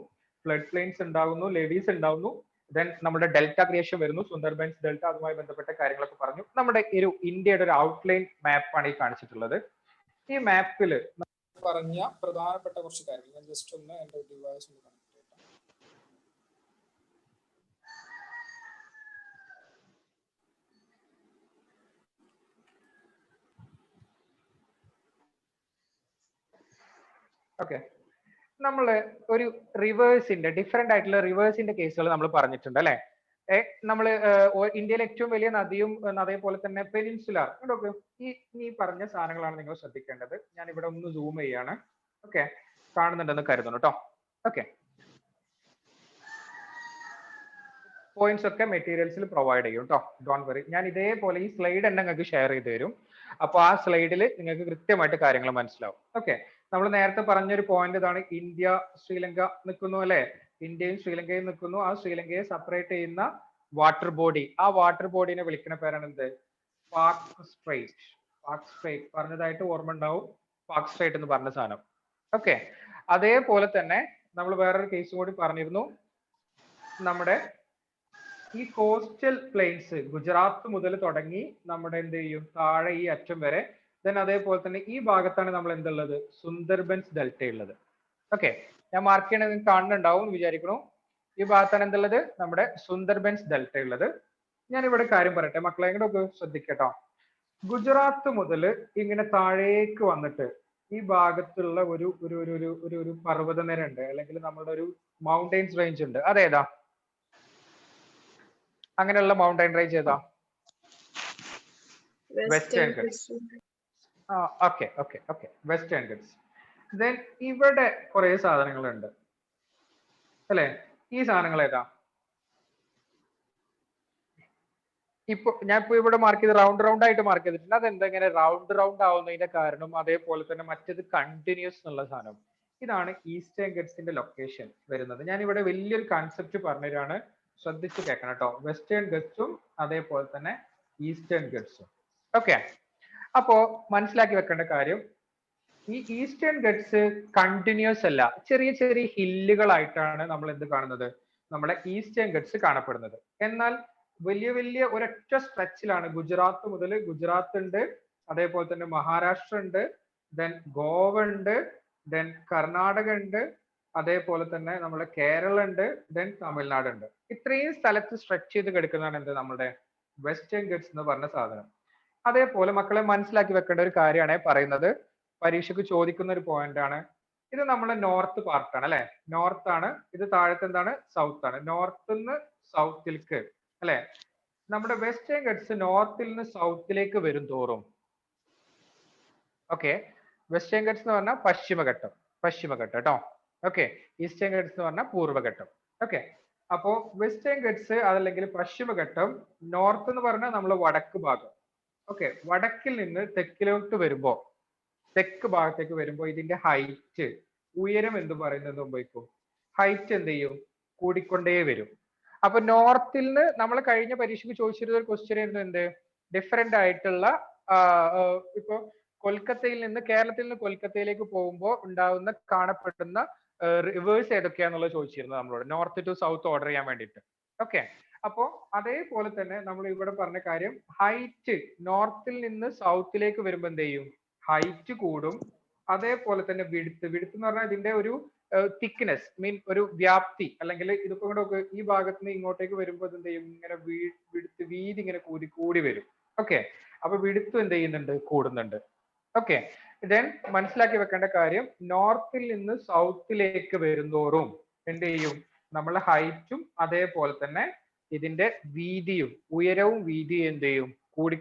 ഫ്ലഡ് പ്ലെയിൻസ് ഉണ്ടാകുന്നു, ലെവീസ് ഉണ്ടാകുന്നു, ദെൻ നമ്മുടെ ഡെൽറ്റ ക്രിയേഷൻ വരുന്നു, സുന്ദർബൻസ് ഡെൽറ്റ, അതുമായി ബന്ധപ്പെട്ട കാര്യങ്ങളൊക്കെ പറഞ്ഞു. നമ്മുടെ ഒരു ഇന്ത്യയുടെ ഒരു ഔട്ട്ലൈൻ മാപ്പാണ് ഈ കാണിച്ചിട്ടുള്ളത്. ഈ മാപ്പിൽ പറഞ്ഞ പ്രധാനപ്പെട്ട കുറച്ച് കാര്യങ്ങൾ ഞാൻ ജസ്റ്റ് ഒന്ന് എന്റെ ഡിവൈസ് ഒന്ന് കണക്ട് ചെയ്യട്ടെ. ഓക്കെ. നമ്മള് ഒരു റിവേഴ്സിന്റെ ഡിഫറെന്റ് ആയിട്ടുള്ള റിവേഴ്സിന്റെ കേസുകൾ നമ്മൾ പറഞ്ഞിട്ടുണ്ട് അല്ലെ. നമ്മള് ഇന്ത്യയിലെ ഏറ്റവും വലിയ നദിയും അതേപോലെ തന്നെ പെനിൻസുലാർ ഈ പറഞ്ഞ സാധനങ്ങളാണ് നിങ്ങൾ ശ്രദ്ധിക്കേണ്ടത്. ഞാൻ ഇവിടെ ഒന്ന് സൂം ചെയ്യാണ്. ഓക്കെ, കാണുന്നുണ്ടെന്ന് കരുതുന്നു കേട്ടോ. ഓക്കെ, പോയിന്റ്സ് ഒക്കെ മെറ്റീരിയൽസിൽ പ്രൊവൈഡ് ചെയ്യും കേട്ടോ, ഡോണ്ട് വറി. ഞാൻ ഇതേപോലെ ഈ സ്ലൈഡ് തന്നെ നിങ്ങൾക്ക് ഷെയർ ചെയ്ത് തരും. അപ്പൊ ആ സ്ലൈഡിൽ നിങ്ങൾക്ക് കൃത്യമായിട്ട് കാര്യങ്ങൾ മനസ്സിലാവും. ഓക്കെ, നമ്മൾ നേരത്തെ പറഞ്ഞൊരു പോയിന്റ് ഇതാണ്, ഇന്ത്യ ശ്രീലങ്ക നിൽക്കുന്നു അല്ലെ. ഇന്ത്യയും ശ്രീലങ്കയും നിൽക്കുന്നു. ആ ശ്രീലങ്കയെ സെപ്പറേറ്റ് ചെയ്യുന്ന വാട്ടർ ബോഡി, ആ വാട്ടർ ബോഡിനെ വിളിക്കുന്ന പേരാണ് എന്ത്? പാക് സ്ട്രൈറ്റ്. പാക് സ്ട്രൈറ്റ് പറഞ്ഞതായിട്ട് ഓർമ്മ ഉണ്ടാവും, പാക് സ്ട്രൈറ്റ് എന്ന് പറഞ്ഞ സാധനം. ഓക്കെ, അതേപോലെ തന്നെ നമ്മൾ വേറൊരു കേസ് കൂടി പറഞ്ഞിരുന്നു. നമ്മുടെ ഈ കോസ്റ്റൽ പ്ലെയിൻസ് ഗുജറാത്ത് മുതൽ തുടങ്ങി നമ്മുടെ എന്ത് ചെയ്യും താഴെ ഈ അറ്റം വരെ, ദെൻ അതേപോലെ തന്നെ ഈ ഭാഗത്താണ് നമ്മൾ എന്തുള്ളത്, സുന്ദർബൻസ് ഡെൽറ്റ ഉള്ളത്. ഓക്കെ, ഞാൻ മാർക്ക് ചെയ്യണത് നിങ്ങൾക്ക് കാണുന്നുണ്ടാവും വിചാരിക്കണു. ഈ ഭാഗത്താണ് എന്തുള്ളത്, നമ്മുടെ സുന്ദർബൻസ് ഡെൽറ്റ ഉള്ളത്. ഞാൻ ഇവിടെ കാര്യം പറയട്ടെ മക്കളെ, ഇങ്ങോട്ട് ശ്രദ്ധിക്കട്ടോ. ഗുജറാത്ത് മുതൽ ഇങ്ങനെ താഴേക്ക് വന്നിട്ട് ഈ ഭാഗത്തുള്ള ഒരു ഒരു ഒരു ഒരു ഒരു പർവ്വതനിര ഉണ്ട്, അല്ലെങ്കിൽ നമ്മുടെ ഒരു മൗണ്ടെയിൻസ് റേഞ്ച് ഉണ്ട്. അതേതാ? അങ്ങനെയുള്ള മൗണ്ടൈൻ റേഞ്ച് ഏതാ? Western guts. Okay okay okay, western guts. Then ഇവിടെ കുറെ സാധനങ്ങളുണ്ട് അല്ലെ. ഈ സാധനങ്ങൾ ഏതാ? ഇപ്പൊ ഞാൻ ഇപ്പൊ ഇവിടെ മാർക്ക് ചെയ്ത് റൗണ്ട് ആയിട്ട് മാർക്ക് ചെയ്തിട്ടുണ്ട്. അതെന്താ ഇങ്ങനെ റൗണ്ട് ആവുന്നതിന്റെ കാരണം, അതേപോലെ തന്നെ മറ്റേത് കണ്ടിന്യൂസ് എന്നുള്ള സാധനം. ഇതാണ് ഈസ്റ്റേൺ ഗട്ട്സിന്റെ ലൊക്കേഷൻ വരുന്നത്. ഞാൻ ഇവിടെ വലിയൊരു കൺസെപ്റ്റ് പറഞ്ഞുതരാണ്, ശ്രദ്ധിച്ച് കേൾക്കണം കേട്ടോ. വെസ്റ്റേൺ ഗട്ട്സും അതേപോലെ തന്നെ ഈസ്റ്റേൺ ഗട്ട്സും. ഓക്കെ, അപ്പോ മനസ്സിലാക്കി വെക്കേണ്ട കാര്യം, ഈ ഈസ്റ്റേൺ ഗട്ട്സ് കണ്ടിന്യൂസ് അല്ല, ചെറിയ ചെറിയ ഹില്ലുകളായിട്ടാണ് നമ്മൾ എന്ത് കാണുന്നത്, നമ്മുടെ ഈസ്റ്റേൺ ഗട്ട്സ് കാണപ്പെടുന്നത്. എന്നാൽ വലിയ വലിയ ഒരൊറ്റ സ്ട്രെച്ചിലാണ് ഗുജറാത്ത് മുതൽ, ഗുജറാത്ത് ഉണ്ട്, അതേപോലെ തന്നെ മഹാരാഷ്ട്ര ഉണ്ട്, ദെൻ ഗോവ ഉണ്ട്, ദെൻ കർണാടക ഉണ്ട്, അതേപോലെ തന്നെ നമ്മുടെ കേരള ഉണ്ട്, ദെൻ തമിഴ്നാട് ഉണ്ട്. ഇത്രയും സ്ഥലത്ത് സ്ട്രെച്ച് ചെയ്ത് കിടക്കുന്നതാണ് എന്ത്, നമ്മുടെ വെസ്റ്റേൺ ഗട്ട്സ് എന്ന് പറഞ്ഞ സാധനം. അതേപോലെ മക്കളെ മനസ്സിലാക്കി വെക്കേണ്ട ഒരു കാര്യമാണ് പറയുന്നത്, പരീക്ഷയ്ക്ക് ചോദിക്കുന്ന ഒരു പോയിന്റ് ആണ്. ഇത് നമ്മുടെ നോർത്ത് പാർട്ടാണ് അല്ലെ, നോർത്ത് ആണ്. ഇത് താഴത്തെ എന്താണ്, സൗത്ത് ആണ്. നോർത്ത് നിന്ന് സൗത്തിലേക്ക് അല്ലെ. നമ്മുടെ വെസ്റ്റേൺ ഗട്ട്സ് നോർത്തിൽ നിന്ന് സൗത്തിലേക്ക് വരും തോറും, ഓക്കെ, വെസ്റ്റേൺ ഗട്ട്സ് എന്ന് പറഞ്ഞാൽ പശ്ചിമഘട്ടം കേട്ടോ. ഓക്കെ, ഈസ്റ്റേൺ ഗട്ട്സ് എന്ന് പറഞ്ഞാൽ പൂർവ്വഘട്ടം. ഓക്കെ, അപ്പോ വെസ്റ്റേൺ ഗട്ട്സ് അതല്ലെങ്കിൽ പശ്ചിമഘട്ടം, നോർത്ത് എന്ന് പറഞ്ഞാൽ നമ്മൾ വടക്ക് ഭാഗം. ഓക്കെ, വടക്കിൽ നിന്ന് തെക്കിലോട്ട് വരുമ്പോ, തെക്ക് ഭാഗത്തേക്ക് വരുമ്പോ ഇതിന്റെ ഹൈറ്റ്, ഉയരം എന്ത് പറയുന്നത് മുമ്പേക്കും ഹൈറ്റ് എന്ത് ചെയ്യും, കൂടിക്കൊണ്ടേ വരും. അപ്പൊ നോർത്തിൽ നിന്ന് നമ്മൾ കഴിഞ്ഞ പരീക്ഷയ്ക്ക് ചോദിച്ചിരുന്ന ഒരു ക്വസ്റ്റ്യൻ ആയിരുന്നു എന്ത്, ഡിഫറെന്റ് ആയിട്ടുള്ള ഇപ്പൊ കൊൽക്കത്തയിൽ നിന്ന്, കേരളത്തിൽ നിന്ന് കൊൽക്കത്തയിലേക്ക് പോകുമ്പോൾ ഉണ്ടാവുന്ന കാണപ്പെടുന്ന റിവേഴ്സ് ഏതൊക്കെയാന്നുള്ളത് ചോദിച്ചിരുന്നു നമ്മളോട്, നോർത്ത് ടു സൗത്ത് ഓർഡർ ചെയ്യാൻ വേണ്ടിയിട്ട്. ഓക്കെ, അപ്പോ അതേപോലെ തന്നെ നമ്മൾ ഇവിടെ പറഞ്ഞ കാര്യം, ഹൈറ്റ് നോർത്തിൽ നിന്ന് സൗത്തിലേക്ക് വരുമ്പോൾ എന്ത് ചെയ്യും, ഹൈറ്റ് കൂടും, അതേപോലെ തന്നെ വിടുത്ത് എന്ന് പറഞ്ഞാൽ ഇതിന്റെ ഒരു തിക്നെസ് മീൻ ഒരു വ്യാപ്തി, അല്ലെങ്കിൽ ഇതിപ്പോ കൂടെ ഈ ഭാഗത്ത് നിന്ന് ഇങ്ങോട്ടേക്ക് വരുമ്പോൾ എന്ത് ചെയ്യും, ഇങ്ങനെ വിടുത്ത് വീതി ഇങ്ങനെ കൂടി വരും. ഓക്കെ, അപ്പൊ വിടുത്ത് എന്ത് ചെയ്യുന്നുണ്ട്, കൂടുന്നുണ്ട്. ഓക്കെ, ദെൻ മനസ്സിലാക്കി വെക്കേണ്ട കാര്യം, നോർത്തിൽ നിന്ന് സൗത്തിലേക്ക് വരുന്തോറും എന്ത് ചെയ്യും, നമ്മളെ ഹൈറ്റും അതേപോലെ തന്നെ ഇതിന്റെ വീതിയും, ഉയരവും വീതിയും എന്ത് ചെയ്യും,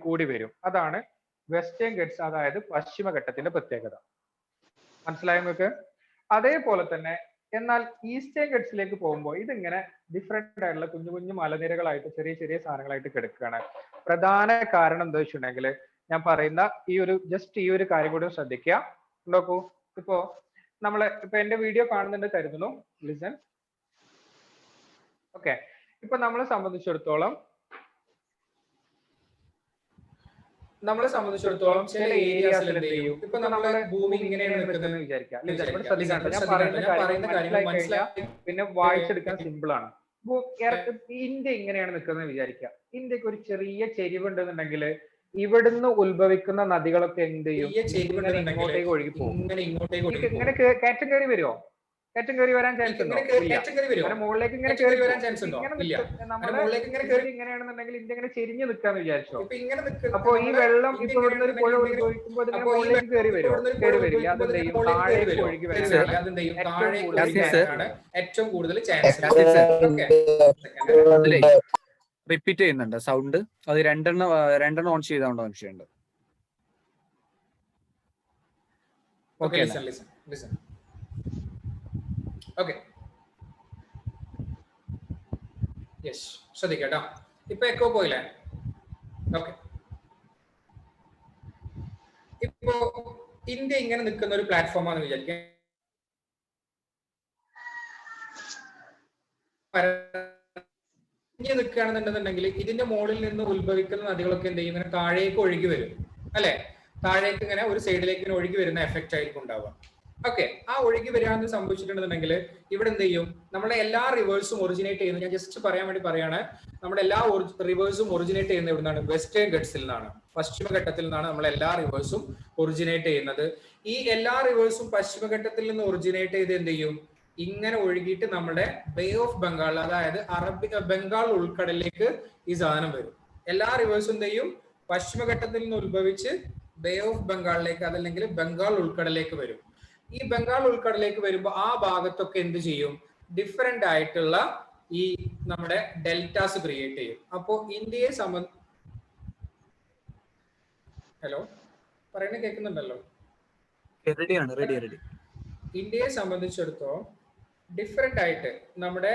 കൂടി വരും. അതാണ് വെസ്റ്റേൺ ഗട്ട്സ്, അതായത് പശ്ചിമഘട്ടത്തിന്റെ പ്രത്യേകത. മനസ്സിലായോ നിങ്ങൾക്ക്? അതേപോലെ തന്നെ എന്നാൽ ഈസ്റ്റേൺ ഗട്ട്സിലേക്ക് പോകുമ്പോൾ ഇതിങ്ങനെ ഡിഫറെന്റ് ആയിട്ടുള്ള കുഞ്ഞു കുഞ്ഞു മലനിരകളായിട്ട് ചെറിയ ചെറിയ സാധനങ്ങളായിട്ട് കിടക്കുകയാണ്. പ്രധാന കാരണം എന്താ വെച്ചിട്ടുണ്ടെങ്കിൽ, ഞാൻ പറയുന്ന ഈ ഒരു കാര്യം കൂടി ശ്രദ്ധിക്കുക. നോക്കൂ, ഇപ്പോ ഇപ്പൊ എന്റെ വീഡിയോ കാണുന്നുണ്ട് കരുതുന്നു. ലിസൺ. ഓക്കെ, ഇപ്പൊ നമ്മളെ സംബന്ധിച്ചിടത്തോളം ചില ഏരിയാസിൽ എന്ത് ചെയ്യും, ഇപ്പൊ നമ്മളെ ഭൂമി ഇങ്ങനെയാണ് നിൽക്കുന്നത് വിചാരിക്കാം. ശ്രദ്ധിക്കാണ്ട് ഞാൻ പറയുന്ന കാര്യം മനസ്സിലാക്കി പിന്നെ വായിച്ചെടുക്കാൻ സിമ്പിൾ ആണ്. ഇന്ത്യ ഇങ്ങനെയാണ് നിൽക്കുന്നത് വിചാരിക്കുക. ഇന്ത്യക്ക് ഒരു ചെറിയ ചെരിവുണ്ടെന്നുണ്ടെങ്കിൽ ഇവിടുന്ന് ഉത്ഭവിക്കുന്ന നദികളൊക്കെ എന്ത് ചെയ്യും, ഇങ്ങോട്ടേക്ക് ഒഴുകി പോകും. ഇങ്ങനെ കയറ്റം കയറി വരുമോ? കയറ്റം കയറി വരാൻ ചാൻസ് ഉണ്ടോ? മുകളിലേക്ക് ഇങ്ങനെ കയറി വരാൻ ചാൻസ് ഉണ്ടോ? ഇങ്ങനെയാണെന്നുണ്ടെങ്കിൽ ഇന്ത്യ ഇങ്ങനെ ചെരിഞ്ഞു നിൽക്കാന്ന് വിചാരിച്ചോ. അപ്പൊ ഈ വെള്ളം ഇപ്പൊ ഇവിടുന്ന് ഒരു പുഴ ഒഴുകുമ്പോൾ ഇതിങ്ങനെ മുകളിലേക്ക് കയറി വരുമോ? കയറി വരില്ല. അതെന്തെയും താഴേക്ക് ഒഴുകി വരാനാണ് ഏറ്റവും കൂടുതൽ ചാൻസ്. റിപ്പീറ്റ് ചെയ്യുന്നുണ്ട് സൗണ്ട്. അത് രണ്ടെണ്ണം ഓൺ ചെയ്തോണ്ടോ വിഷയമുണ്ട്. ഓക്കെ, ഓക്കെ, യെസ്, ശ്രദ്ധിക്കട്ടോ. ഇപ്പൊ എക്കോ പോയില്ലേ? ഓക്കെ, ഇപ്പോ ഇന്ത്യ ഇങ്ങനെ നിൽക്കുന്ന ഒരു പ്ലാറ്റ്ഫോം ആണെന്ന് വിചാരിക്കാം. ഇന്ത്യ നിൽക്കുകയാണെന്നുണ്ടെന്നുണ്ടെങ്കിൽ ഇതിന്റെ മുകളിൽ നിന്ന് ഉത്ഭവിക്കുന്ന നദികളൊക്കെ എന്ത് ചെയ്യും, ഇങ്ങനെ താഴേക്ക് ഒഴുകി വരും അല്ലെ? താഴേക്ക് ഇങ്ങനെ ഒരു സൈഡിലേക്ക് ഇങ്ങനെ ഒഴുകി വരുന്ന എഫക്റ്റ് ആയിരിക്കും ഉണ്ടാവുക. ഓക്കെ, ആ ഒഴുകി വരാന്ന് സംഭവിച്ചിട്ടുണ്ടെന്നുണ്ടെങ്കിൽ ഇവിടെ എന്ത് ചെയ്യും, നമ്മുടെ എല്ലാ റിവേഴ്സും ഒറിജിനേറ്റ് ചെയ്യുന്നത്, ഞാൻ ജസ്റ്റ് പറയാൻ വേണ്ടി പറയാണ്, നമ്മുടെ എല്ലാ റിവേഴ്സും ഒറിജിനേറ്റ് ചെയ്യുന്നത് എവിടുന്നാണ്? വെസ്റ്റേൺ ഗട്ട്സിൽ നിന്നാണ്, പശ്ചിമഘട്ടത്തിൽ നിന്നാണ് നമ്മൾ എല്ലാ റിവേഴ്സും ഒറിജിനേറ്റ് ചെയ്യുന്നത്. ഈ എല്ലാ റിവേഴ്സും പശ്ചിമഘട്ടത്തിൽ നിന്ന് ഒറിജിനേറ്റ് ചെയ്ത് എന്ത് ചെയ്യും, ഇങ്ങനെ ഒഴുകിയിട്ട് നമ്മുടെ ബേ ഓഫ് ബംഗാൾ, അതായത് ബംഗാൾ ഉൾക്കടലിലേക്ക് ഈ സാധനം വരും. എല്ലാ റിവേഴ്സും എന്ത് ചെയ്യും, പശ്ചിമഘട്ടത്തിൽ നിന്ന് ഉത്ഭവിച്ച് ബേ ഓഫ് ബംഗാളിലേക്ക്, അതല്ലെങ്കിൽ ബംഗാൾ ഉൾക്കടലിലേക്ക് വരും. ഈ ബംഗാൾ ഉൾക്കടലിലേക്ക് വരുമ്പോൾ ആ ഭാഗത്തൊക്കെ എന്ത് ചെയ്യും, ഡിഫറെന്റ് ആയിട്ടുള്ള ഈ നമ്മുടെ ഡെൽറ്റാസ് ക്രിയേറ്റ് ചെയ്യും. അപ്പോ ഇന്ത്യയെ ഹലോ പറയുന്നത് കേൾക്കുന്നുണ്ടല്ലോ? ഇന്ത്യയെ സംബന്ധിച്ചിടത്തോളം ഡിഫറെന്റ് ആയിട്ട് നമ്മുടെ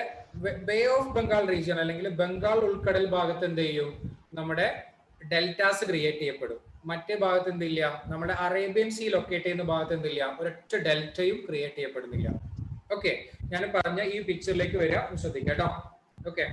ബേ ഓഫ് ബംഗാൾ റീജിയൻ അല്ലെങ്കിൽ ബംഗാൾ ഉൾക്കടൽ ഭാഗത്ത് എന്ത് ചെയ്യും, നമ്മുടെ ഡെൽറ്റാസ് ക്രിയേറ്റ് ചെയ്യപ്പെടും. മറ്റേ ഭാഗത്ത് എന്തില്ല, നമ്മുടെ അറേബ്യൻ സീ ലൊക്കേറ്റ് ചെയ്യുന്ന ഭാഗത്ത് എന്തില്ല, ഒരൊറ്റ ഡെൽറ്റയും ക്രിയേറ്റ് ചെയ്യപ്പെടുന്നില്ല. ഓക്കെ, ഞാൻ പറഞ്ഞ ഈ പിക്ചറിലേക്ക് വരിക, ശ്രദ്ധിക്കാം കേട്ടോ. ഓക്കെ,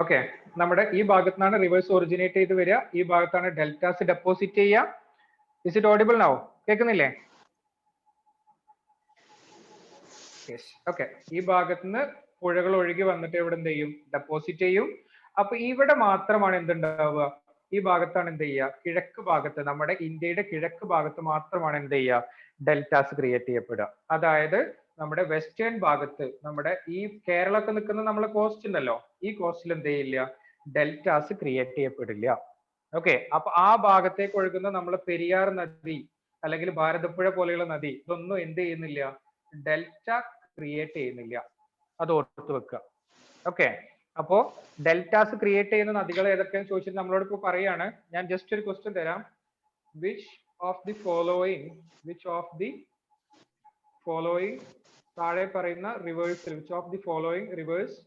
ഓക്കെ, നമ്മുടെ ഈ ഭാഗത്ത് നിന്നാണ് റിവേഴ്സ് ഒറിജിനേറ്റ് ചെയ്ത് വരിക. ഈ ഭാഗത്താണ് ഡെൽറ്റാസ് ഡെപ്പോസിറ്റ് ചെയ്യുക. Is it audible now? കേൾക്കുന്നില്ലേ? ഓക്കെ, ഈ ഭാഗത്ത് നിന്ന് പുഴകൾ ഒഴുകി വന്നിട്ട് ഇവിടെ എന്ത് ചെയ്യും, ഡെപ്പോസിറ്റ് ചെയ്യും. അപ്പൊ ഇവിടെ മാത്രമാണ് എന്തുണ്ടാവുക, ഈ ഭാഗത്താണ് എന്ത് ചെയ്യുക, കിഴക്ക് ഭാഗത്ത്, നമ്മുടെ ഇന്ത്യയുടെ കിഴക്ക് ഭാഗത്ത് മാത്രമാണ് എന്ത് ചെയ്യുക, ഡെൽറ്റാസ് ക്രിയേറ്റ് ചെയ്യപ്പെടുക. അതായത് നമ്മുടെ വെസ്റ്റേൺ ഭാഗത്ത്, നമ്മുടെ ഈ കേരളമൊക്കെ നിൽക്കുന്ന നമ്മളെ കോസ്റ്റ് ഉണ്ടല്ലോ, ഈ കോസ്റ്റിൽ എന്ത് ചെയ്യില്ല, ഡെൽറ്റാസ് ക്രിയേറ്റ് ചെയ്യപ്പെടില്ല. ഓക്കെ, അപ്പൊ ആ ഭാഗത്തേക്ക് ഒഴുകുന്ന നമ്മളെ പെരിയാർ നദി അല്ലെങ്കിൽ ഭാരതപ്പുഴ പോലെയുള്ള നദി, ഇതൊന്നും എന്ത് ചെയ്യുന്നില്ല, ഡെൽറ്റ ക്രിയേറ്റ് ചെയ്യുന്നില്ല. അത് ഓർത്ത് വെക്കുക. ഓക്കെ, അപ്പോ ഡെൽറ്റാസ് ക്രിയേറ്റ് ചെയ്യുന്ന നദികൾ ഏതൊക്കെയാന്ന് ചോദിച്ചിട്ട് നമ്മളോട് ഇപ്പൊ പറയാണ്. ഞാൻ ജസ്റ്റ് ഒരു ക്വസ്റ്റ്യൻ തരാം. വിച്ച് ഓഫ് ദി ഫോളോയിങ് താഴെ പറയുന്ന റിവേഴ്സിൽ, which of the following rivers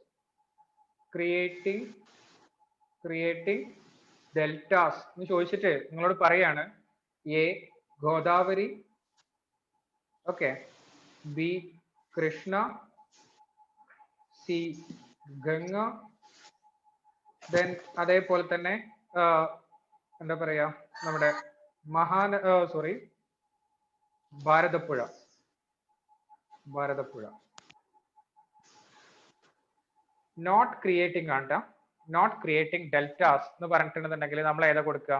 creating deltas എന്ന് ചോദിച്ചിട്ട് നിങ്ങളോട് പറയാണ്. A Godavari, okay, B Krishna, C Ganga, then അതേപോലെ തന്നെ എന്താ പറയാ, നമ്മുടെ ഭാരതപ്പുഴ. നോട്ട് ക്രിയേറ്റിംഗ് ആണ്, നോട്ട് ക്രിയേറ്റിംഗ് ഡെൽറ്റാസ് എന്ന് പറഞ്ഞിട്ടുണ്ടെന്നുണ്ടെങ്കിൽ നമ്മൾ ഏതാ കൊടുക്കുക,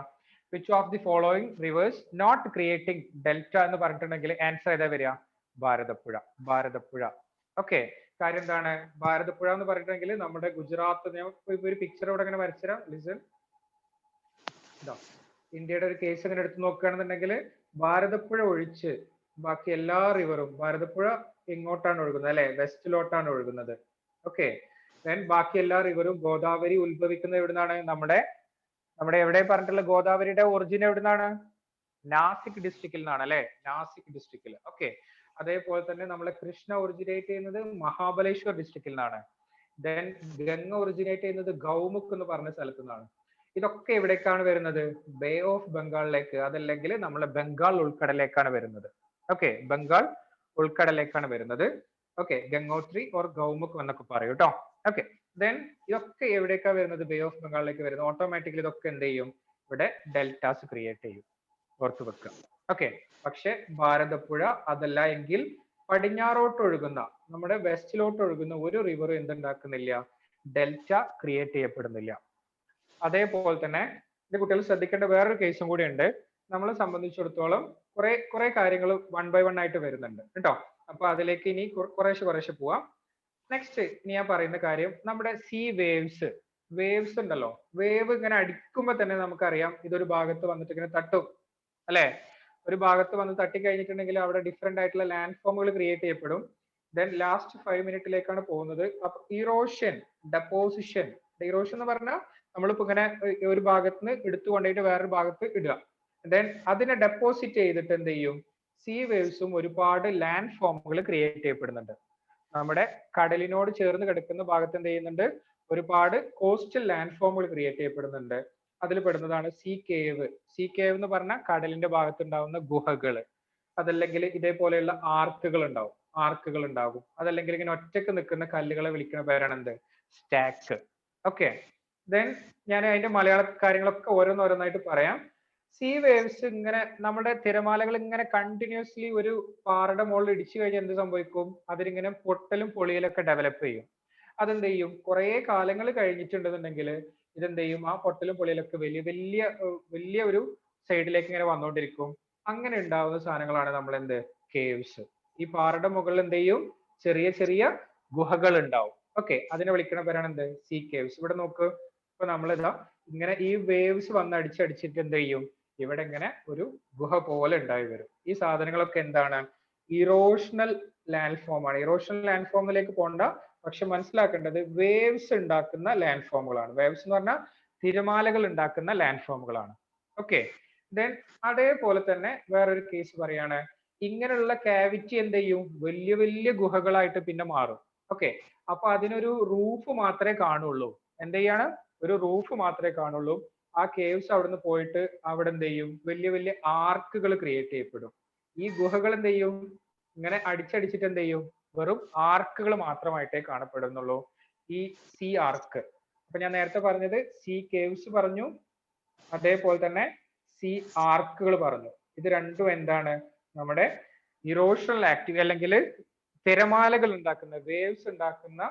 which of the following rivers not creating delta എന്ന് പറഞ്ഞിട്ടുണ്ടെങ്കിൽ ആൻസർ ഏതാ വരിക, ഭാരതപ്പുഴ. ഓക്കെ, കാര്യം എന്താണ്, ഭാരതപ്പുഴ എന്ന് പറഞ്ഞിട്ടുണ്ടെങ്കിൽ നമ്മുടെ ഗുജറാത്ത്, ഒരു പിക്ചർ ഇവിടെ ഇങ്ങനെ വരച്ചുതരാം. ലിസൺ, ഇന്ത്യയുടെ ഒരു കേസ് ഇങ്ങനെ എടുത്ത് നോക്കുകയാണെന്നുണ്ടെങ്കിൽ ഭാരതപ്പുഴ ഒഴിച്ച് ബാക്കി എല്ലാ റിവറും, ഭാരതപ്പുഴ ഇങ്ങോട്ടാണ് ഒഴുകുന്നത് അല്ലെ, വെസ്റ്റിലോട്ടാണ് ഒഴുകുന്നത്. ഓക്കെ, ദെൻ ബാക്കി എല്ലാ റിവറും, ഗോദാവരി ഉത്ഭവിക്കുന്നത് എവിടുന്നാണ്, നമ്മുടെ എവിടെ പറഞ്ഞിട്ടുള്ള ഗോദാവരിയുടെ ഒറിജിൻ എവിടുന്നാണ്, നാസിക് ഡിസ്ട്രിക്റ്റിൽ നിന്നാണ് അല്ലെ, നാസിക് ഡിസ്ട്രിക്റ്റിൽ. ഓക്കെ, അതേപോലെ തന്നെ നമ്മളെ കൃഷ്ണ ഒറിജിനേറ്റ് ചെയ്യുന്നത് മഹാബലേശ്വർ ഡിസ്ട്രിക്റ്റിൽ നിന്നാണ്. ദെൻ ഗംഗ ഒറിജിനേറ്റ് ചെയ്യുന്നത് ഗൗമുഖ് എന്ന് പറഞ്ഞ സ്ഥലത്തു നിന്നാണ്. ഇതൊക്കെ എവിടേക്കാണ് വരുന്നത്, ബേ ഓഫ് ബംഗാളിലേക്ക്, അതല്ലെങ്കിൽ നമ്മളെ ബംഗാൾ ഉൾക്കടലിലേക്കാണ് വരുന്നത്. ഓക്കെ, ബംഗാൾ ഉൾക്കടലിലേക്കാണ് വരുന്നത്. ഓക്കെ, ഗംഗോത്രി ഓർ ഗൗമുഖ് എന്നൊക്കെ പറയും കേട്ടോ. ഓക്കെ, ദെൻ ഇതൊക്കെ എവിടേക്കാ വരുന്നത്, ബേ ഓഫ് ബംഗാളിലേക്ക് വരുന്നത്. ഓട്ടോമാറ്റിക്കലി ഇതൊക്കെ എന്ത് ചെയ്യും, ഇവിടെ ഡെൽറ്റാസ് ക്രിയേറ്റ് ചെയ്യും, ഓർത്തു വെക്കുക. ഓക്കെ, പക്ഷെ ഭാരതപ്പുഴ അതല്ല എങ്കിൽ പടിഞ്ഞാറോട്ട് ഒഴുകുന്ന, നമ്മുടെ വെസ്റ്റിലോട്ട് ഒഴുകുന്ന ഒരു റിവറും എന്തുണ്ടാക്കുന്നില്ല, ഡെൽറ്റ ക്രിയേറ്റ് ചെയ്യപ്പെടുന്നില്ല. അതേപോലെ തന്നെ എന്റെ കുട്ടികൾ ശ്രദ്ധിക്കേണ്ട വേറൊരു കേസും കൂടി ഉണ്ട്. നമ്മളെ സംബന്ധിച്ചിടത്തോളം കുറെ കാര്യങ്ങൾ 1 by 1 ആയിട്ട് വരുന്നുണ്ട് കേട്ടോ. അപ്പൊ അതിലേക്ക് ഇനി കുറേശ്ശെ പോവാം. നെക്സ്റ്റ് ഇനി ഞാൻ പറയുന്ന കാര്യം, നമ്മുടെ സീ വേവ്സ് ഉണ്ടല്ലോ, വേവ് ഇങ്ങനെ അടിക്കുമ്പോ തന്നെ നമുക്കറിയാം ഇതൊരു ഭാഗത്ത് വന്നിട്ട് ഇങ്ങനെ തട്ടും അല്ലെ. ഒരു ഭാഗത്ത് വന്ന് തട്ടി കഴിഞ്ഞിട്ടുണ്ടെങ്കിൽ അവിടെ ഡിഫറെന്റ് ആയിട്ടുള്ള ലാൻഡ് ഫോമുകൾ ക്രിയേറ്റ് ചെയ്യപ്പെടും. ദെൻ ലാസ്റ്റ് 5 മിനിറ്റിലേക്കാണ് പോകുന്നത്. അപ്പൊ ഇറോഷൻ എന്ന് പറഞ്ഞാൽ നമ്മളിപ്പോ ഇങ്ങനെ ഒരു ഭാഗത്ത് നിന്ന് എടുത്തു കൊണ്ടുപോയിട്ട് വേറൊരു ഭാഗത്ത് ഇടുക. ദെൻ അതിനെ ഡെപ്പോസിറ്റ് ചെയ്തിട്ട് എന്ത് ചെയ്യും, സീ വേവ്സും ഒരുപാട് ലാൻഡ് ഫോമുകൾ ക്രിയേറ്റ് ചെയ്യപ്പെടുന്നുണ്ട്. നമ്മുടെ കടലിനോട് ചേർന്ന് കിടക്കുന്ന ഭാഗത്ത് എന്ത് ചെയ്യുന്നുണ്ട്, ഒരുപാട് കോസ്റ്റൽ ലാൻഡ് ഫോമുകൾ ക്രിയേറ്റ് ചെയ്യപ്പെടുന്നുണ്ട്. അതിൽ പെടുന്നതാണ് സീ കേവ് എന്ന് പറഞ്ഞാൽ കടലിന്റെ ഭാഗത്ത് ഉണ്ടാവുന്ന ഗുഹകള്. അതല്ലെങ്കിൽ ഇതേപോലെയുള്ള ആർക്കുകൾ ഉണ്ടാകും. അതല്ലെങ്കിൽ ഇങ്ങനെ ഒറ്റക്ക് നിൽക്കുന്ന കല്ലുകളെ വിളിക്കുന്ന പേരാണ് എന്ത്, സ്റ്റാക്ക്. ഓക്കെ, ദെൻ ഞാൻ അതിന്റെ മലയാള കാര്യങ്ങളൊക്കെ ഓരോന്നോരോന്നായിട്ട് പറയാം. സീ വേവ്സ് ഇങ്ങനെ നമ്മുടെ തിരമാലകൾ ഇങ്ങനെ കണ്ടിന്യൂസ്ലി ഒരു പാറയുടെ മുകളിൽ ഇടിച്ചു കഴിഞ്ഞാൽ എന്ത് സംഭവിക്കും, അതിലിങ്ങനെ പൊട്ടലും പൊളിയലൊക്കെ ഡെവലപ്പ് ചെയ്യും. അതെന്ത് ചെയ്യും, കുറെ കാലങ്ങൾ കഴിഞ്ഞിട്ടുണ്ടെന്നുണ്ടെങ്കിൽ ഇതെന്ത് ചെയ്യും, ആ പൊട്ടലും പൊളിയലൊക്കെ വലിയ ഒരു സൈഡിലേക്ക് ഇങ്ങനെ വന്നുകൊണ്ടിരിക്കും. അങ്ങനെ ഉണ്ടാവുന്ന സാധനങ്ങളാണ് നമ്മൾ എന്ത്, കേവ്സ്. ഈ പാറയുടെ മുകളിൽ എന്ത് ചെയ്യും, ചെറിയ ഗുഹകൾ ഉണ്ടാവും. ഓക്കെ, അതിനെ വിളിക്കുന്ന പേരാണ് എന്ത്, സീ കേവ്സ്. ഇവിടെ നോക്ക്, ഇപ്പൊ നമ്മളിതാ ഇങ്ങനെ ഈ വേവ്സ് വന്ന് അടിച്ചടിച്ചിട്ട് എന്ത് ചെയ്യും, ഇവിടെ ഇങ്ങനെ ഒരു ഗുഹ പോലെ ഉണ്ടായി വരും. ഈ സാധനങ്ങളൊക്കെ എന്താണ്, ഇറോഷണൽ ലാൻഡ് ഫോം ആണ്. ഇറോഷണൽ ലാൻഡ് ഫോമിലേക്ക് പോകണ്ട, പക്ഷെ മനസ്സിലാക്കേണ്ടത് വേവ്സ് ഉണ്ടാക്കുന്ന ലാൻഡ് ഫോമുകളാണ്. വേവ്സ് എന്ന് പറഞ്ഞാൽ തിരമാലകൾ ഉണ്ടാക്കുന്ന ലാൻഡ് ഫോമുകളാണ്. ഓക്കെ, ദെൻ അതേപോലെ തന്നെ വേറൊരു കേസ് പറയാണ്, ഇങ്ങനെയുള്ള കാവിറ്റി എന്ത് ചെയ്യും, വലിയ ഗുഹകളായിട്ട് പിന്നെ മാറും. ഓക്കെ, അപ്പൊ അതിനൊരു റൂഫ് മാത്രമേ കാണുള്ളൂ. എന്ത് ചെയ്യാണ്, ഒരു റൂഫ് മാത്രമേ കാണുള്ളൂ. ആ കേവ്സ് അവിടുന്ന് പോയിട്ട് അവിടെ എന്ത് ചെയ്യും, വലിയ ആർക്കുകൾ ക്രിയേറ്റ് ചെയ്യപ്പെടും. ഈ ഗുഹകൾ എന്ത് ചെയ്യും, ഇങ്ങനെ അടിച്ചടിച്ചിട്ട് എന്ത് ചെയ്യും, വെറും ആർക്കുകൾ മാത്രമായിട്ടേ കാണപ്പെടുന്നുള്ളൂ, ഈ സീ ആർക്ക്. അപ്പൊ ഞാൻ നേരത്തെ പറഞ്ഞത് സീ കേവ്സ് പറഞ്ഞു, അതേപോലെ തന്നെ സീ ആർക്കുകൾ പറഞ്ഞു. ഇത് രണ്ടും എന്താണ്, നമ്മുടെ ഇറോഷണൽ ആക്ടിവിറ്റി അല്ലെങ്കിൽ തിരമാലകൾ ഉണ്ടാക്കുന്ന, വേവ്സ് ഉണ്ടാക്കുന്ന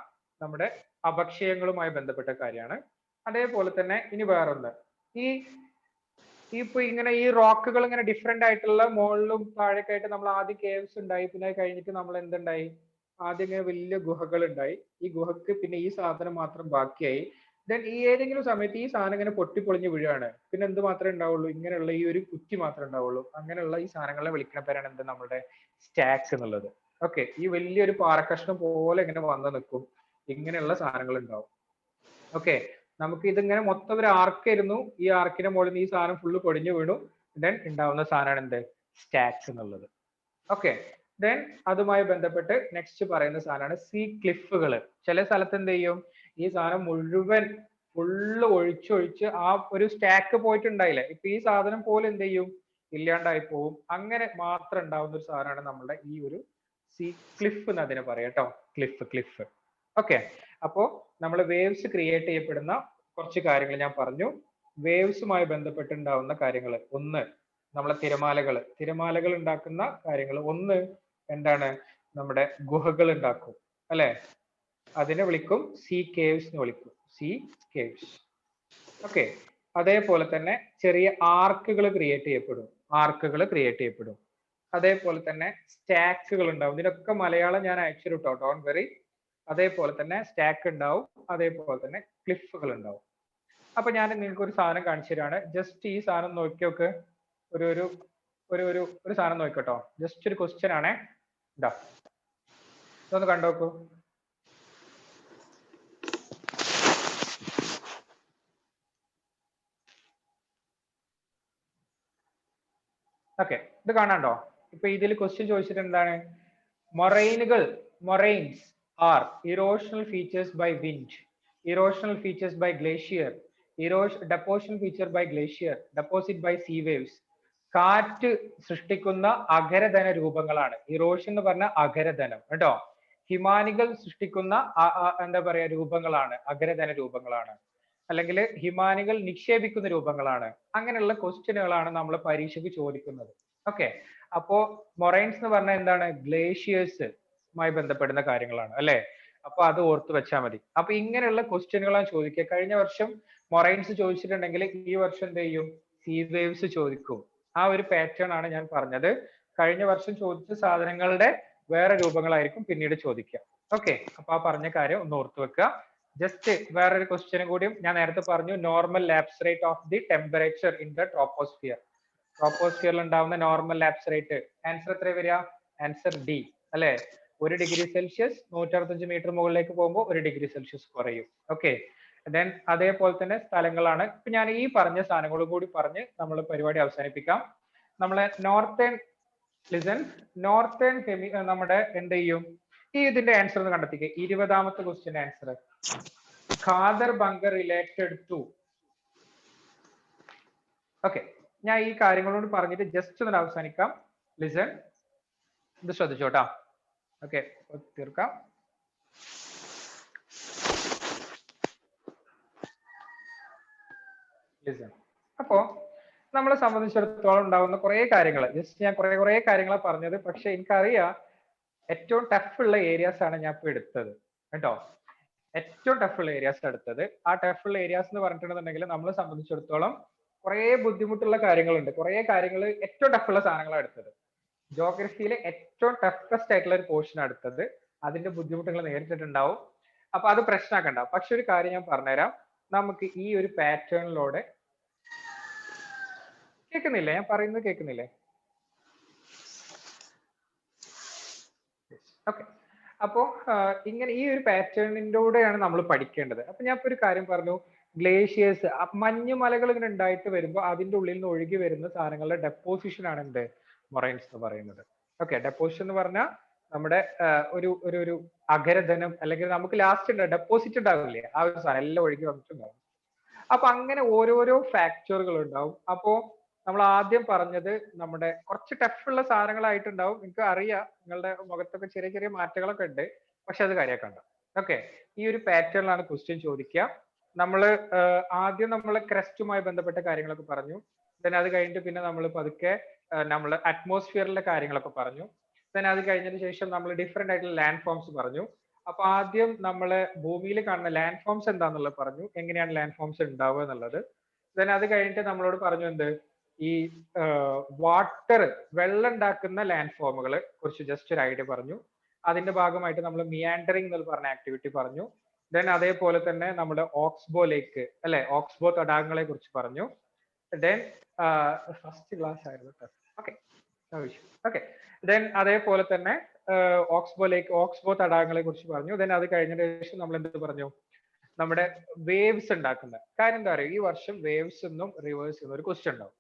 നമ്മുടെ അപക്ഷയങ്ങളുമായി ബന്ധപ്പെട്ട കാര്യമാണ്. അതേപോലെ തന്നെ ഇനി വേറൊന്ന്, ഈ ഇപ്പൊ ഇങ്ങനെ ഈ റോക്കുകൾ ഇങ്ങനെ ഡിഫറെന്റ് ആയിട്ടുള്ള മുകളിലും താഴേക്ക് ആയിട്ട് നമ്മൾ ആദ്യം കേവ്സ് ഉണ്ടായി, പിന്നെ അത് കഴിഞ്ഞിട്ട് നമ്മൾ എന്തുണ്ടായി, ആദ്യം ഇങ്ങനെ വലിയ ഗുഹകൾ ഉണ്ടായി. ഈ ഗുഹക്ക് പിന്നെ ഈ സാധനം മാത്രം ബാക്കിയായി. ദെൻ ഈ ഏതെങ്കിലും സമയത്ത് ഈ സാധനം ഇങ്ങനെ പൊട്ടിപ്പൊളിഞ്ഞ് വീഴാണ്. പിന്നെ എന്ത് മാത്രമേ ഉണ്ടാവുള്ളൂ, ഇങ്ങനെയുള്ള ഈ ഒരു കുറ്റി മാത്രമേ ഉണ്ടാവുള്ളൂ. അങ്ങനെയുള്ള ഈ സാധനങ്ങളെ വിളിക്കുന്ന പേരാണ് എന്ത്, നമ്മുടെ സ്റ്റാക്സ് എന്നുള്ളത്. ഓക്കെ, ഈ വലിയൊരു പാറക്കഷ്ണം പോലെ ഇങ്ങനെ വന്ന് നിൽക്കും, ഇങ്ങനെയുള്ള സാധനങ്ങൾ ഉണ്ടാവും. ഓക്കെ, നമുക്ക് ഇതിങ്ങനെ മൊത്തം ഒരു ആർക്കായിരുന്നു. ഈ ആർക്കിന്റെ മുകളിൽ നിന്ന് ഈ സാധനം ഫുള്ള് പൊടിഞ്ഞു വീണു. ദെൻ ഉണ്ടാവുന്ന സാധനമാണ് എന്ത്, സ്റ്റാക്സ് എന്നുള്ളത്. ഓക്കെ, ദെൻ അതുമായി ബന്ധപ്പെട്ട് നെക്സ്റ്റ് പറയുന്ന സാധനമാണ് സീ ക്ലിഫുകൾ. ചില സ്ഥലത്ത് എന്ത് ചെയ്യും, ഈ സാധനം മുഴുവൻ ഫുള്ള് ഒഴിച്ചൊഴിച്ച് ആ ഒരു സ്റ്റാക്ക് പോയിട്ടുണ്ടായില്ലേ, ഇപ്പൊ ഈ സാധനം പോലെ എന്ത് ചെയ്യും, ഇല്ലാണ്ടായി പോവും. അങ്ങനെ മാത്രം ഉണ്ടാവുന്ന ഒരു സാധനമാണ് നമ്മുടെ ഈ ഒരു സീ ക്ലിഫ് എന്ന് അതിനെ പറയാം കേട്ടോ. ക്ലിഫ്. ഓക്കെ, അപ്പോ നമ്മൾ വേവ്സ് ക്രിയേറ്റ് ചെയ്യപ്പെടുന്ന കുറച്ച് കാര്യങ്ങൾ ഞാൻ പറഞ്ഞു. വേവ്സുമായി ബന്ധപ്പെട്ടുണ്ടാവുന്ന കാര്യങ്ങൾ, ഒന്ന് നമ്മളെ തിരമാലകൾ ഉണ്ടാക്കുന്ന കാര്യങ്ങൾ. ഒന്ന് എന്താണ്, നമ്മുടെ ഗുഹകൾ ഉണ്ടാക്കും അല്ലെ, അതിനെ വിളിക്കും സീ കേവ്സ് എന്ന് വിളിക്കും, സീ കേവ്സ്. ഓക്കെ, അതേപോലെ തന്നെ ചെറിയ ആർക്കുകൾ ക്രിയേറ്റ് ചെയ്യപ്പെടും. അതേപോലെ തന്നെ സ്റ്റാക്കുകൾ ഉണ്ടാവും. ഇതിനൊക്കെ മലയാളം ഞാൻ അയച്ചു കേട്ടോ, ഡോണ്ട് വെറി. അതേപോലെ തന്നെ സ്റ്റാക്ക് ഉണ്ടാവും, അതേപോലെ തന്നെ ക്ലിഫുകൾ ഉണ്ടാവും. അപ്പൊ ഞാൻ നിങ്ങൾക്ക് ഒരു സാധനം കാണിച്ചു തരാണ്. ജസ്റ്റ് ഈ സാധനം നോക്കിയോക്ക്, ഒരു സാധനം നോക്കട്ടോ. ജസ്റ്റ് ഒരു ക്വസ്റ്റ്യൻ ആണേ, ഇതാ ഇതൊന്ന് കണ്ടോക്കൂ. ഓക്കെ, ഇത് കാണാണ്ടോ? ഇപ്പൊ ഇതിൽ ക്വസ്റ്റ്യൻ ചോദിച്ചിട്ട് എന്താണ്, moraines are erosional features by wind, erosional features by glacier, deposition feature by glacier, deposit by sea waves. കാറ്റ് സൃഷ്ടിക്കുന്ന അഖരധന രൂപങ്ങളാണ്. ഇറോഷൻ എന്ന് പറഞ്ഞ അഖരധനം കേട്ടോ. ഹിമാനികൾ സൃഷ്ടിക്കുന്ന എന്താ പറയാ രൂപങ്ങളാണ്, അഖരധന രൂപങ്ങളാണ്. അല്ലെങ്കിൽ ഹിമാനികൾ നിക്ഷേപിക്കുന്ന രൂപങ്ങളാണ്. അങ്ങനെയുള്ള ക്വസ്റ്റ്യനുകളാണ് നമ്മൾ പരീക്ഷയ്ക്ക് ചോദിക്കുന്നത്. ഓക്കെ, അപ്പോ മൊറൈൻസ് എന്ന് പറഞ്ഞാൽ എന്താണ്, ഗ്ലേഷ്യേഴ്സുമായി ബന്ധപ്പെടുന്ന കാര്യങ്ങളാണ് അല്ലെ. അപ്പൊ അത് ഓർത്ത് വെച്ചാൽ മതി. അപ്പൊ ഇങ്ങനെയുള്ള ക്വസ്റ്റ്യനുകളാണ് ചോദിക്കുക. കഴിഞ്ഞ വർഷം മൊറൈൻസ് ചോദിച്ചിട്ടുണ്ടെങ്കിൽ ഈ വർഷം എന്ത് ചെയ്യും, സീ വേവ്സ് ചോദിക്കും. ആ ഒരു പാറ്റേൺ ആണ് ഞാൻ പറഞ്ഞത്. കഴിഞ്ഞ വർഷം ചോദിച്ച സാധനങ്ങളുടെ വേറെ രൂപങ്ങളായിരിക്കും പിന്നീട് ചോദിക്കുക. ഓക്കെ, അപ്പൊ ആ പറഞ്ഞ കാര്യം ഒന്ന് ഓർത്ത് വെക്കുക. ജസ്റ്റ് വേറൊരു ക്വസ്റ്റ്യനും കൂടിയും ഞാൻ നേരത്തെ പറഞ്ഞു, normal lapse rate of the temperature in the troposphere. ട്രോപ്പോസ്ഫിയറിൽ ഉണ്ടാവുന്ന നോർമൽ ലാപ്സ് റേറ്റ്, ആൻസർ എത്ര വരിക, ആൻസർ ഡി അല്ലെ. 1 ഡിഗ്രി സെൽഷ്യസ് 165 മീറ്റർ മുകളിലേക്ക് പോകുമ്പോൾ 1 ഡിഗ്രി സെൽഷ്യസ് കുറയും. ഓക്കെ, ദെൻ അതേപോലെ തന്നെ സ്ഥലങ്ങളാണ്. ഇപ്പൊ ഞാൻ ഈ പറഞ്ഞ സാധനങ്ങളും കൂടി പറഞ്ഞ് നമ്മൾ പരിപാടി അവസാനിപ്പിക്കാം. നമ്മളെ നോർത്തേൺ നമ്മുടെ എന്ത് ചെയ്യും, ഈ ഇതിന്റെ ആൻസർ ഒന്ന് കണ്ടെത്തിക്കുക. 20ാമത്തെ question answer, Khadar Bangar related to. Okay, ഞാൻ ഈ കാര്യങ്ങളോട് പറഞ്ഞിട്ട് ജസ്റ്റ് ഒന്ന് അവസാനിക്കാം. ലിസൺ, ഇത് ശ്രദ്ധിച്ചോട്ടാ. ഓക്കെ, തീർക്കാം. ലിസൺ. അപ്പോ നമ്മളെ സംബന്ധിച്ചിടത്തോളം ഉണ്ടാവുന്ന കുറെ കാര്യങ്ങൾ, ജസ്റ്റ് ഞാൻ കുറെ കാര്യങ്ങളാണ് പറഞ്ഞത്. പക്ഷെ എനിക്കറിയാം ഏറ്റവും ടഫ് ഉള്ള ഏരിയാസ് ആണ് ഞാൻ ഇപ്പൊ എടുത്തത് കേട്ടോ. ഏറ്റവും ടഫ് ഉള്ള ഏരിയാസ് എടുത്തത്. ആ ടഫ് ഉള്ള ഏരിയാസ് എന്ന് പറഞ്ഞിട്ടുണ്ടെന്നുണ്ടെങ്കിൽ നമ്മളെ സംബന്ധിച്ചിടത്തോളം കുറെ ബുദ്ധിമുട്ടുള്ള കാര്യങ്ങളുണ്ട്. കുറെ കാര്യങ്ങൾ ഏറ്റവും ടഫുള്ള സാധനങ്ങളാണ് എടുത്തത്. ജോഗ്രഫിയിലെ ഏറ്റവും ടഫസ്റ്റ് ആയിട്ടുള്ള ഒരു പോർഷൻ എടുത്തത്. അതിന്റെ ബുദ്ധിമുട്ടുകൾ നേരിട്ടിട്ടുണ്ടാവും. അപ്പൊ അത് പ്രശ്നമാക്കണ്ട. പക്ഷെ ഒരു കാര്യം ഞാൻ പറഞ്ഞുതരാം, നമുക്ക് ഈ ഒരു പാറ്റേണിലൂടെ, കേൾക്കുന്നില്ലേ ഞാൻ പറയുന്നത്, കേൾക്കുന്നില്ലേ? ഓക്കെ, അപ്പോ ഇങ്ങനെ ഈ ഒരു പാറ്റേണിലൂടെയാണ് നമ്മൾ പഠിക്കേണ്ടത്. അപ്പൊ ഞാൻ ഇപ്പൊ ഒരു കാര്യം പറഞ്ഞു, ഗ്ലേഷ്യേഴ്സ്, മഞ്ഞുമലകൾ ഇങ്ങനെ ഉണ്ടായിട്ട് വരുമ്പോൾ അതിന്റെ ഉള്ളിൽ നിന്ന് ഒഴുകി വരുന്ന സാധനങ്ങളുടെ ഡെപ്പോസിഷൻ ആണ് എന്ത്, മൊറൈൻസ് എന്ന് പറയുന്നത്. ഓക്കെ, ഡെപ്പോസിഷൻ എന്ന് പറഞ്ഞാൽ നമ്മുടെ ഒരു അഖരധനം, അല്ലെങ്കിൽ നമുക്ക് ലാസ്റ്റ് ഡെപ്പോസിറ്റ് ഉണ്ടാവില്ലേ, ആ ഒരു സാധനം എല്ലാം ഒഴുകി വന്നിട്ടുണ്ടാവും. അപ്പൊ അങ്ങനെ ഓരോരോ ഫാക്ടറുകൾ ഉണ്ടാവും. അപ്പോ നമ്മൾ ആദ്യം പറഞ്ഞത് നമ്മുടെ കുറച്ച് ടഫുള്ള സാധനങ്ങളായിട്ടുണ്ടാവും. എനിക്ക് അറിയാം നിങ്ങളുടെ മുഖത്തൊക്കെ ചെറിയ ചെറിയ മാറ്റങ്ങളൊക്കെ ഉണ്ട്, പക്ഷെ അത് കാര്യമാക്കണ്ട. ഓക്കെ, ഈ ഒരു പാറ്റേണിലാണ് ക്വസ്റ്റ്യൻ ചോദിക്കുക. നമ്മള് ആദ്യം നമ്മൾ ക്രസ്റ്റുമായി ബന്ധപ്പെട്ട കാര്യങ്ങളൊക്കെ പറഞ്ഞു. then അത് കഴിഞ്ഞിട്ട് പിന്നെ നമ്മൾ പതുക്കെ നമ്മൾ അറ്റ്മോസ്ഫിയറിലെ കാര്യങ്ങളൊക്കെ പറഞ്ഞു. then അത് കഴിഞ്ഞതിന് ശേഷം നമ്മൾ ഡിഫറെന്റ് ആയിട്ടുള്ള ലാൻഡ് ഫോംസ് പറഞ്ഞു. അപ്പൊ ആദ്യം നമ്മള് ഭൂമിയിൽ കാണുന്ന ലാൻഡ് ഫോംസ് എന്താന്നുള്ളത് പറഞ്ഞു, എങ്ങനെയാണ് ലാൻഡ് ഫോംസ് ഉണ്ടാവുക എന്നുള്ളത്. then അത് കഴിഞ്ഞിട്ട് നമ്മളോട് പറഞ്ഞു എന്ത്, ഈ വാട്ടർ വെള്ളം ഉണ്ടാക്കുന്ന ലാൻഡ് ഫോമുകളെ കുറിച്ച് ജസ്റ്റ് ഒരു ഐഡിയ പറഞ്ഞു. അതിന്റെ ഭാഗമായിട്ട് നമ്മൾ മിയാൻഡറിംഗ് എന്ന് പറഞ്ഞ ആക്ടിവിറ്റി പറഞ്ഞു. ദെൻ അതേപോലെ തന്നെ നമ്മുടെ ഓക്സ്ബോ ലേക്ക് അല്ലെ, ഓക്സ്ബോ തടാകങ്ങളെ കുറിച്ച് പറഞ്ഞു. ദെൻ ഫസ്റ്റ് ക്ലാസ് ആയിരുന്നു. Okay okay. ദെൻ അതേപോലെ തന്നെ ഓക്സ്ബോ ലേക്ക്, ഓക്സ്ബോ തടാകങ്ങളെ കുറിച്ച് പറഞ്ഞു. ദെൻ അത് കഴിഞ്ഞതിന് ശേഷം നമ്മൾ എന്ത് പറഞ്ഞു, നമ്മുടെ വേവ്സ് ഉണ്ടാക്കുന്ന കാര്യം എന്താ പറയുക, ഈ വർഷം വേവ്സ് എന്നും റിവേഴ്സ് എന്നും ഒരു ക്വസ്റ്റ്യൻ ഉണ്ടാവും.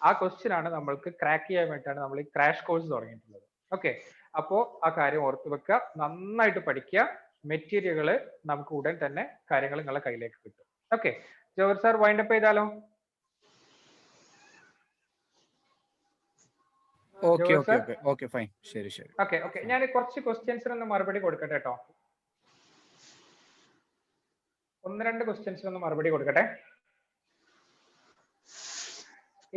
ആ ക്വസ്റ്റ്യൻ ആണ് നമ്മൾക്ക് ക്രാക്ക് ചെയ്യാൻ വേണ്ടിയിട്ടാണ് നമ്മൾ ഈ ക്രാഷ് കോഴ്സ് തുടങ്ങിയിട്ടുള്ളത്. ഓക്കെ, അപ്പോ ആ കാര്യം ഓർത്ത് വെക്കുക, നന്നായിട്ട് പഠിക്കുക. മെറ്റീരിയലുകൾ നമുക്ക് ഉടൻ തന്നെ കാര്യങ്ങൾ നിങ്ങളുടെ കയ്യിലേക്ക് കിട്ടും. ഓക്കെ, ജോർ സാർ വൈൻഡപ്പ് ചെയ്താലോ? ഓക്കെ ഫൈൻ, ശരി ശരി. ഓക്കെ ഓക്കെ, ഞാൻ കുറച്ച് ക്വസ്റ്റ്യൻസിനൊന്ന് മറുപടി കൊടുക്കട്ടെ കേട്ടോ. 1-2 ക്വസ്റ്റ്യൻസിനൊന്ന് മറുപടി കൊടുക്കട്ടെ.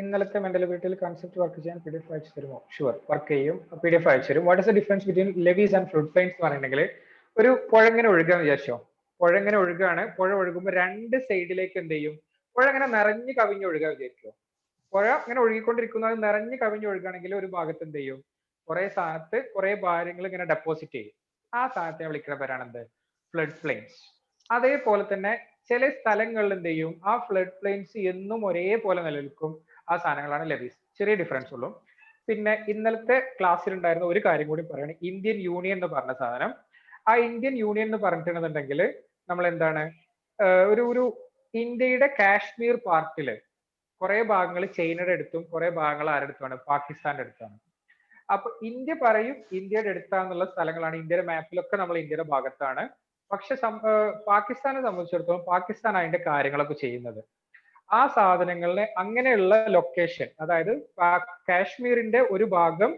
ഇന്നലത്തെ മെന്റൽ എബിലിറ്റിയിൽ കൺസെപ്റ്റ് വർക്ക് ചെയ്യാൻ PDF അയച്ചു തരുമോ? ഷുവർ, വർക്ക് ചെയ്യും, PDF അയച്ചു തരും. What is the difference between levees and flood plains എന്ന് പറയുന്നെങ്കിൽ, ഒരു പുഴ ഇങ്ങനെ ഒഴുകാന്ന് വിചാരിച്ചോ, പുഴ ഇങ്ങനെ ഒഴുകാണ്. പുഴ ഒഴുകുമ്പോൾ രണ്ട് സൈഡിലേക്ക് എന്ത് ചെയ്യും, പുഴ ഇങ്ങനെ നിറഞ്ഞു കവിഞ്ഞ് ഒഴുകാൻ വിചാരിക്കോ. പുഴ ഇങ്ങനെ ഒഴുകിക്കൊണ്ടിരിക്കുന്നത് നിറഞ്ഞു കവിഞ്ഞ് ഒഴുകുകയാണെങ്കിൽ ഒരു ഭാഗത്ത് എന്ത് ചെയ്യും, കുറെ സ്ഥാനത്ത് കുറെ ഭാരങ്ങൾ ഇങ്ങനെ ഡെപ്പോസിറ്റ് ചെയ്യും. ആ സ്ഥാനത്തെ വിളിക്കുന്ന പേരാണ് എന്ത്, ഫ്ലഡ് പ്ലെയിൻസ്. അതേപോലെ തന്നെ ചില സ്ഥലങ്ങളിൽ എന്ത് ചെയ്യും, ആ ഫ്ലഡ് പ്ലെയിൻസ് എന്നും ഒരേപോലെ നിലനിൽക്കും. ആ സാധനങ്ങളാണ് ലെവീസ്. ചെറിയ ഡിഫറൻസ് ഉള്ളൂ. പിന്നെ ഇന്നലത്തെ ക്ലാസ്സിൽ ഉണ്ടായിരുന്ന ഒരു കാര്യം കൂടി പറയണം, ഇന്ത്യൻ യൂണിയൻ എന്ന് പറഞ്ഞ സാധനം. ആ ഇന്ത്യൻ യൂണിയൻ എന്ന് പറഞ്ഞിട്ടുണ്ടെന്നുണ്ടെങ്കിൽ നമ്മൾ എന്താണ്, ഒരു ഇന്ത്യയുടെ കാശ്മീർ പാർട്ടില് കുറെ ഭാഗങ്ങൾ ചൈനയുടെ അടുത്തും കുറെ ഭാഗങ്ങൾ ആരുടെ അടുത്താണ്, പാകിസ്ഥാന്റെ അടുത്താണ്. അപ്പൊ ഇന്ത്യ പറയും ഇന്ത്യയുടെ അടുത്താന്നുള്ള സ്ഥലങ്ങളാണ്, ഇന്ത്യയുടെ മാപ്പിലൊക്കെ നമ്മൾ ഇന്ത്യയുടെ ഭാഗത്താണ്. പക്ഷെ പാകിസ്ഥാനെ സംബന്ധിച്ചിടത്തോളം പാകിസ്ഥാൻ അതിന്റെ കാര്യങ്ങളൊക്കെ ചെയ്യുന്നത്. ആ സാധനങ്ങളിലെ അങ്ങനെയുള്ള ലൊക്കേഷൻ, അതായത് കാശ്മീരിന്റെ ഒരു ഭാഗം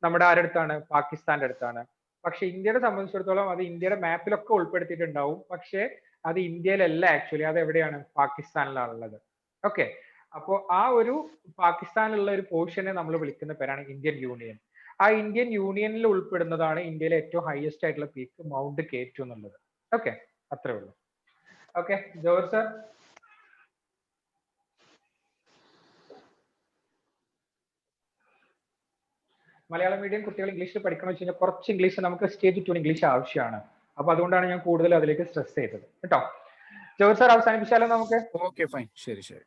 നമ്മുടെ ആരുടെ അടുത്താണ്, പാകിസ്ഥാന്റെ അടുത്താണ്. പക്ഷെ ഇന്ത്യയെ സംബന്ധിച്ചിടത്തോളം അത് ഇന്ത്യയുടെ മാപ്പിലൊക്കെ ഉൾപ്പെടുത്തിയിട്ടുണ്ടാവും. പക്ഷെ അത് ഇന്ത്യയിലല്ല, ആക്ച്വലി അത് എവിടെയാണ്, പാകിസ്ഥാനിലാണുള്ളത്. ഓക്കെ, അപ്പോൾ ആ ഒരു പാകിസ്ഥാനിലുള്ള ഒരു പോർഷനെ നമ്മൾ വിളിക്കുന്ന പേരാണ് ഇന്ത്യൻ യൂണിയൻ. ആ ഇന്ത്യൻ യൂണിയനിൽ ഉൾപ്പെടുന്നതാണ് ഇന്ത്യയിലെ ഏറ്റവും ഹയസ്റ്റ് ആയിട്ടുള്ള പീക്ക് മൗണ്ട് K2 എന്നുള്ളത്. ഓക്കെ, അത്രേ ഉള്ളൂ. ഓക്കെ, ജോർ സർ. മലയാളം മീഡിയം കുട്ടികൾ ഇംഗ്ലീഷിൽ പഠിക്കണമെന്ന് വെച്ച് കഴിഞ്ഞാൽ കുറച്ച് ഇംഗ്ലീഷ് നമുക്ക് സ്റ്റേജ് 2 ഇംഗ്ലീഷ് ആവശ്യമാണ്. അപ്പൊ അതുകൊണ്ടാണ് ഞാൻ കൂടുതൽ അതിലേക്ക് സ്ട്രെസ് ചെയ്തത് കേട്ടോ. ജോർ സാർ അവസാനിപ്പിച്ചാലോ നമുക്ക്? ഓക്കെ ഫൈൻ, ശരി ശരി.